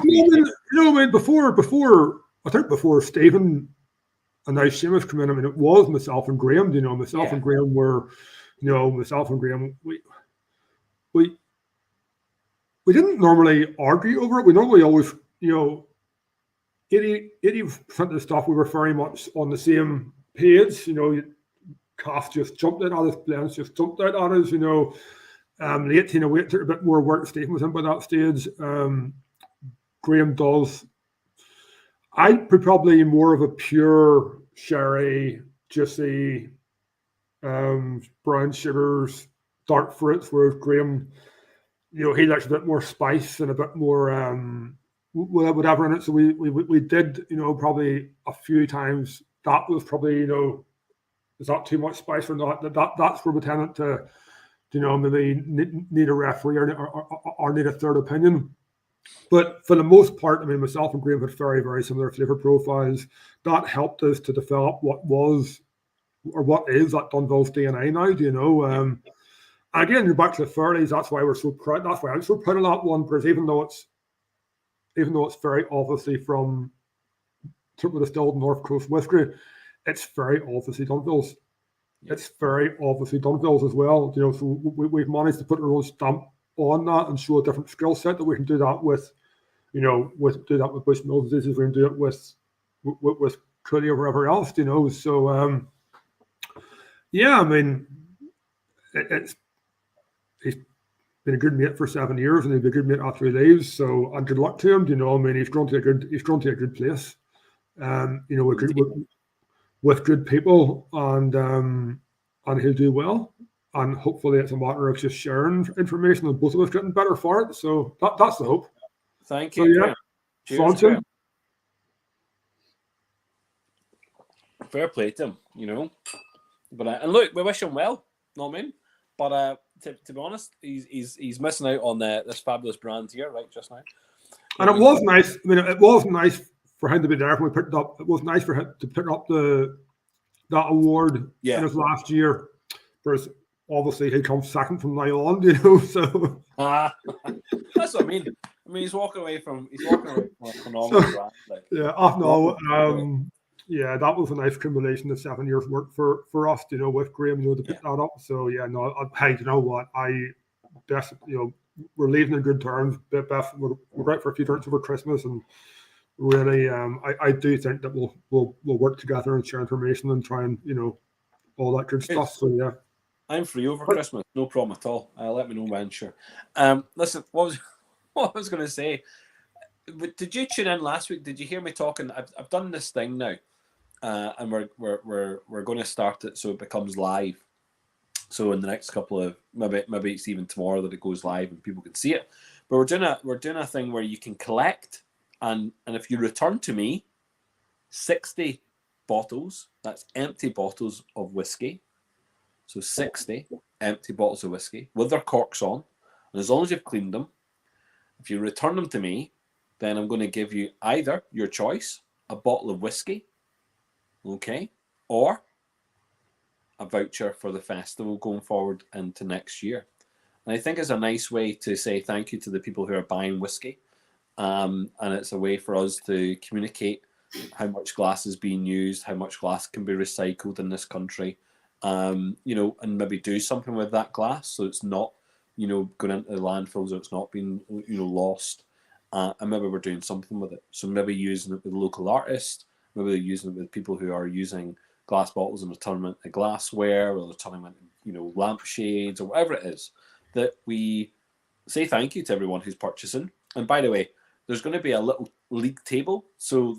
Speaker 2: Before Stephen and now Seamus come in, it was myself and Graham. And Graham were, we didn't normally argue over it. We normally always, 80% of the stuff we were very much on the same page. Cask just jumped out at us, blends just jumped out at us. Late, it took a bit more work. Stephen was in by that stage. Graham does. I'd be probably more of a pure sherry, juicy, brown sugars, dark fruits, whereas Graham, he likes a bit more spice and a bit more whatever in it. So we did, probably a few times. That was probably, is that too much spice or not? That's where we tended to, maybe need a referee or need a third opinion. But for the most part, myself and Graham had very, very similar flavor profiles. That helped us to develop what was or what is that Dunvilles DNA now. Again, you're back to the 30s. That's why we're so proud. That's why I'm so proud of that one, because even though it's very obviously from triple distilled North Coast whiskey, it's very obviously Dunvilles. It's very obviously Dunvilles as well. So we've managed to put our own stamp on that and show a different skill set that we can do that with. Do that with Bushmills as we can do it with Cooley or wherever else. So he's been a good mate for 7 years, and he'll be a good mate after he leaves. So, and good luck to him. He's grown to a good place. With good people, and he'll do well. And hopefully, it's a matter of just sharing information, and both of us getting better for it. So that's the hope.
Speaker 1: Thank you. So,
Speaker 2: cheers, Graham.
Speaker 1: Fair play to him, But and look, we wish him well. Know what I mean? But to be honest, he's missing out on this fabulous brand here right just now.
Speaker 2: And it was nice. It was nice for him to be there when we picked it up. It was nice for him to pick up that award in his last year. Whereas obviously he comes second from now on, So
Speaker 1: that's what I mean. I mean, he's walking away from a phenomenal brand. Like,
Speaker 2: Yeah, yeah, that was an accumulation of 7 years' work for us, with Graham, to put that up. So yeah, no, hey, you know what? We're leaving in good terms. Beth, we're out for a few drinks over Christmas, and really, I do think that we'll work together and share information and try and all that good stuff. So yeah,
Speaker 1: I'm free over Christmas, no problem at all. Let me know when, sure. Listen, what I was going to say. But did you tune in last week? Did you hear me talking? I've done this thing now, and we're going to start it so it becomes live. So in the next couple of maybe it's even tomorrow that it goes live and people can see it. But we're doing a thing where you can collect and if you return to me 60 bottles, that's empty bottles of whiskey. So 60 empty bottles of whiskey with their corks on, and as long as you've cleaned them, if you return them to me, then I'm going to give you either your choice, a bottle of whiskey, okay, or a voucher for the festival going forward into next year. And I think it's a nice way to say thank you to the people who are buying whiskey. And it's a way for us to communicate how much glass is being used, how much glass can be recycled in this country, and maybe do something with that glass so it's not, going into the landfills or it's not being, lost. And maybe we're doing something with it. So maybe using it with local artists, maybe they're using it with people who are using glass bottles and returning them into glassware, or they're turning them into, lampshades or whatever it is, that we say thank you to everyone who's purchasing. And by the way, there's going to be a little league table. So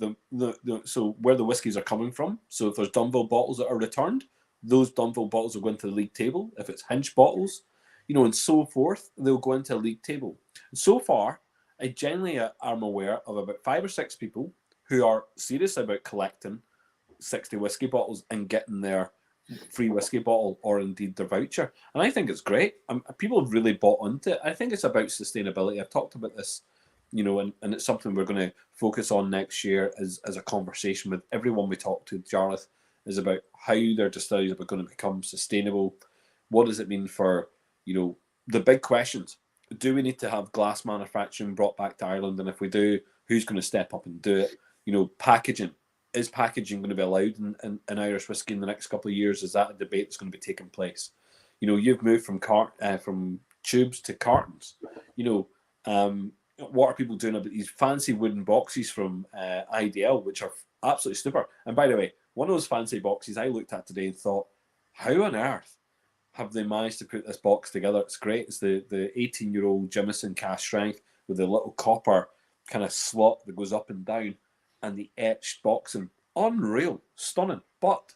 Speaker 1: so where the whiskies are coming from. So if there's Dunville bottles that are returned, those Dunville bottles will go into the league table. If it's Hinch bottles, and so forth, they'll go into a league table. And so far, I generally am aware of about 5 or 6 people who are serious about collecting 60 whiskey bottles and getting their free whiskey bottle or indeed their voucher. And I think it's great. People have really bought into it. I think it's about sustainability. I've talked about this, and it's something we're going to focus on next year as a conversation with everyone we talk to, Jarlath, is about how their distilleries are going to become sustainable. What does it mean for, the big questions? Do we need to have glass manufacturing brought back to Ireland? And if we do, who's going to step up and do it? Packaging. Is packaging going to be allowed in Irish whiskey in the next couple of years? Is that a debate that's going to be taking place? You've moved from tubes to cartons. What are people doing about these fancy wooden boxes from IDL, which are absolutely super? And by the way, one of those fancy boxes I looked at today and thought, how on earth have they managed to put this box together? It's great. It's the 18-year-old Jameson cast strength with the little copper kind of slot that goes up and down, and the etched boxing. Unreal, stunning. But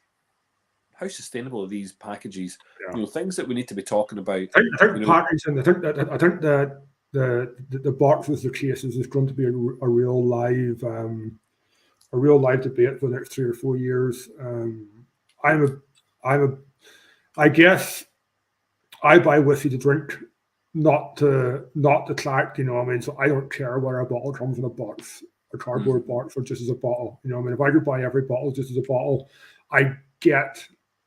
Speaker 1: how sustainable are these packages?
Speaker 2: Yeah.
Speaker 1: Things that we need to be talking about.
Speaker 2: I think packaging. I think that the boxes, the cases, is going to be a real live debate for the next 3 or 4 years. I guess I buy whiskey to drink, not to collect. So I don't care where a bottle comes in a box, a cardboard box, or just as a bottle. If I could buy every bottle just as a bottle, I get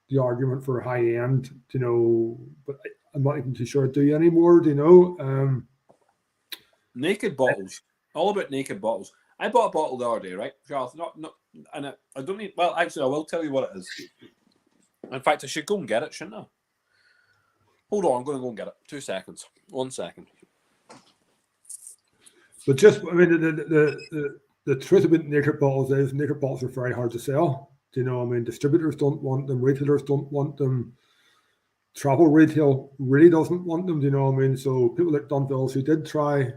Speaker 2: the argument for high end. But I'm not even too sure I do anymore.
Speaker 1: Naked bottles, all about naked bottles. I bought a bottle the other day, right, Charles? Not, and I don't need. Well, actually, I will tell you what it is. In fact, I should go and get it, shouldn't I? Hold on, I'm going to go and get it. 2 seconds. 1 second.
Speaker 2: But the truth about naked bottles is naked bottles are very hard to sell. Distributors don't want them, retailers don't want them, travel retail really doesn't want them. So people like Dunvilles, who did try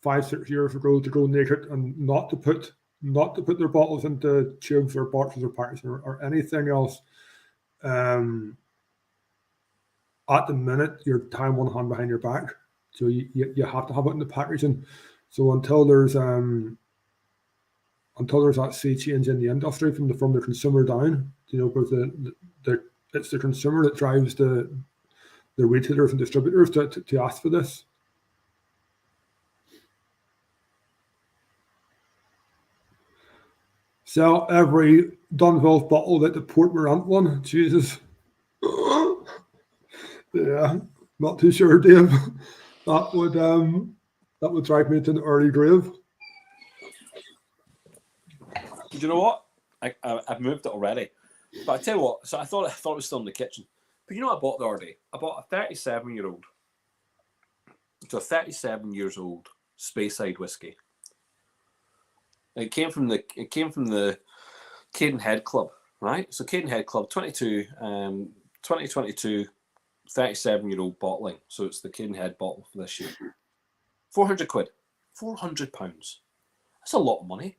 Speaker 2: 5-6 years ago to go naked and not to put their bottles into tubes or boxes or packaging or anything else. At the minute, you're tying one hand behind your back, so you have to have it in the packaging. So until there's that sea change in the industry from the consumer down, because it's the consumer that drives the retailers and distributors to ask for this. Sell every Dunvilles bottle that the Port Morant one. Jesus. Yeah, not too sure, Dave. That That would drive me to an early grave.
Speaker 1: Do you know what? I've moved it already. But I tell you what, so I thought it was still in the kitchen. But you know what I bought the other day? I bought a 37-year-old. So a 37 years old Speyside whiskey. It came from the Cadenhead Club, right? So Cadenhead Club, 2022, 37-year-old bottling. So it's the Cadenhead bottle for this year. 400 quid. £400. That's a lot of money.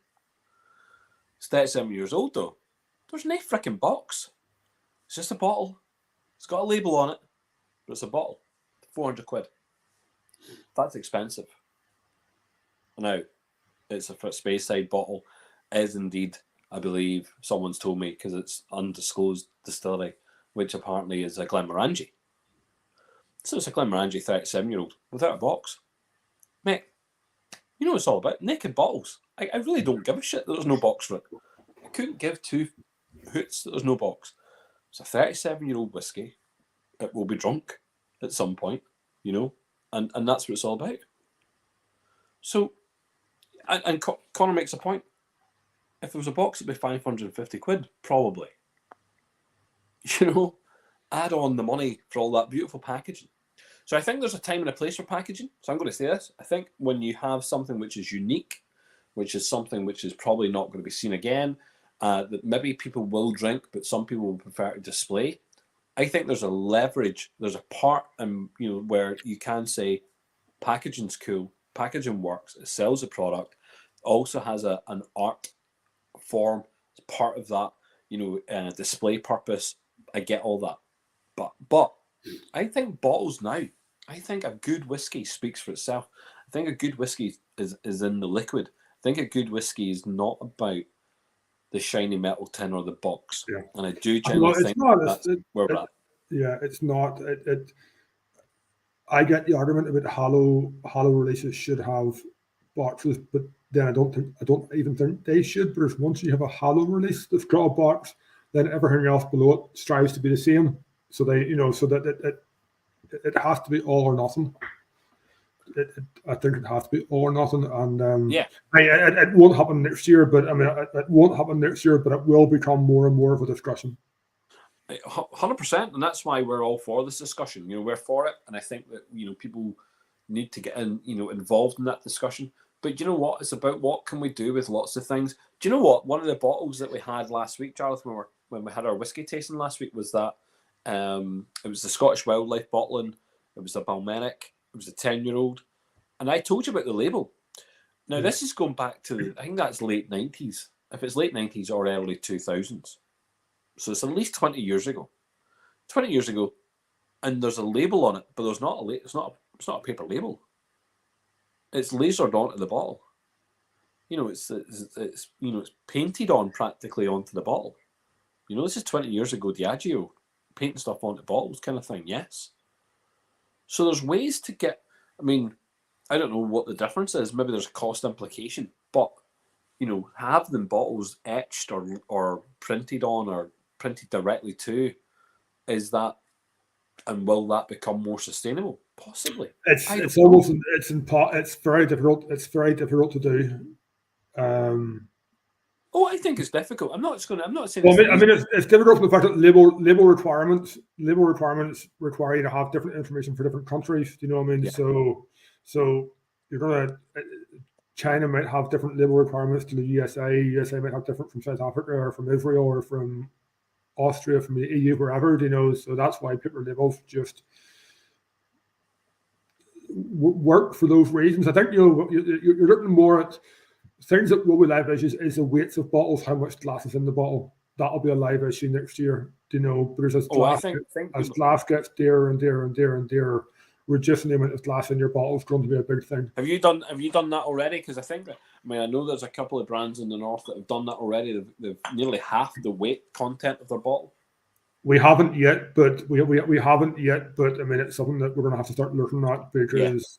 Speaker 1: It's 37 years old though. There's no freaking box. It's just a bottle. It's got a label on it, but it's a bottle. 400 quid. That's expensive. Now, it's a Speyside bottle. Is indeed, I believe, someone's told me, because it's undisclosed distillery, which apparently is a Glenmorangie. So it's a Glenmorangie 37-year-old without a box. Mate, you know what it's all about? Naked bottles. I really don't give a shit that there's no box for it. I couldn't give two hoots that there's no box. It's a 37-year-old whiskey. It will be drunk at some point, you know, and that's what it's all about. So, and Connor makes a point. If there was a box, it'd be 550 quid, probably. You know, add on the money for all that beautiful packaging. So I think there's a time and a place for packaging. So I'm going to say this. I think when you have something which is unique, which is something which is probably not going to be seen again, that maybe people will drink, but some people will prefer to display. I think there's a leverage, there's a part, you know, where you can say packaging's cool, packaging works, it sells a product, also has an art form as part of that, you know, display purpose. I get all that, but I think bottles now. I think a good whiskey speaks for itself. I think a good whiskey is in the liquid. I think a good whiskey is not about the shiny metal tin or the box.
Speaker 2: Yeah.
Speaker 1: And I do generally think that's where we're at.
Speaker 2: Yeah, it's not. I get the argument about hollow releases should have boxes, but then I don't even think they should. Because once you have a hollow release that's got a box, then everything else below it strives to be the same. So they, you know, so that it has to be all or nothing. I think it has to be all or nothing, and it won't happen next year. But I mean, it won't happen next year, but it will become more and more of a discussion.
Speaker 1: 100%, and that's why we're all for this discussion. You know, we're for it, and I think that, you know, people need to get involved in that discussion. But you know what? It's about what can we do with lots of things. Do you know what? One of the bottles that we had last week, Jonathan, when we had our whiskey tasting last week, was that it was the Scottish Wildlife bottling. It was a Balmenic. It was a 10-year-old, and I told you about the label. Now this is going back to, I think that's late 90s. If it's late 90s or early 2000s. So it's at least 20 years ago. 20 years ago, and there's a label on it, but there's not it's not a paper label. It's lasered onto the bottle. You know, it's you know, it's painted on practically onto the bottle. You know, this is 20 years ago, Diageo, painting stuff onto bottles kind of thing, yes. So there's ways to get, I mean, I don't know what the difference is. Maybe there's a cost implication, but, you know, have them bottles etched or printed on or printed directly to, is that, and will that become more sustainable? Possibly.
Speaker 2: It's very difficult. It's very difficult to do.
Speaker 1: I think it's difficult. I'm not saying.
Speaker 2: Well, I mean, it's difficult from the fact that label requirements require you to have different information for different countries. Do you know what I mean? Yeah. So you're gonna. China might have different label requirements to the USA. USA might have different from South Africa or from Israel or from Austria, from the EU, wherever. You know, so that's why paper labels just work for those reasons. I think you're looking more at things that will be live issues is the weights of bottles, how much glass is in the bottle. That'll be a live issue next year. You know, because as glass gets dearer and dearer and dearer and dearer, reducing the amount of glass in your bottle is going to be a big thing.
Speaker 1: Have you done that already? Because I think that, I mean, I know there's a couple of brands in the north that have done that already. They've nearly half the weight content of their bottle.
Speaker 2: We haven't yet, but we haven't yet. But I mean, it's something that we're going to have to start looking at because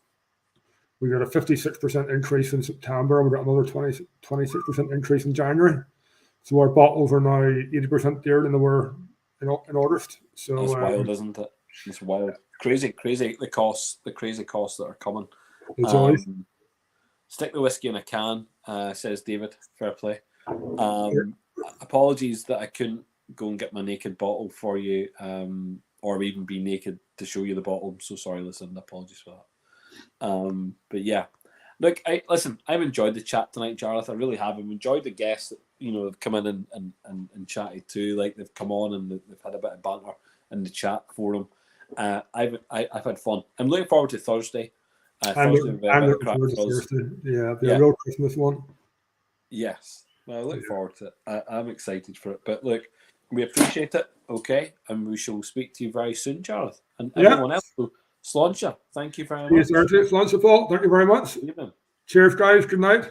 Speaker 2: we got a 56% increase in September, and we got another 26% increase in January. So our bottles are now 80% dearer than they were in August. So
Speaker 1: that's wild, isn't it? It's wild, crazy. The crazy costs that are coming.
Speaker 2: It's always.
Speaker 1: Stick the whiskey in a can, says David. Fair play. Apologies that I couldn't go and get my naked bottle for you, or even be naked to show you the bottle. I'm so sorry, listen. Apologies for that. But yeah, look, I've enjoyed the chat tonight, Jarlath. I really have. I've enjoyed the guests that have come in and chatted too. Like they've come on and they've had a bit of banter in the chat forum. I've had fun. I'm looking forward to Thursday.
Speaker 2: I'm looking forward to Thursday. Yeah, it'll be a real Christmas one.
Speaker 1: Yes. Well, I look forward to it. I'm excited for it. But look, we appreciate it, okay? And we shall speak to you very soon, Jarlath. And everyone else. So, Sláinte, thank you very much.
Speaker 2: Sláinte, Paul. Thank you very much. Cheers, guys. Good night.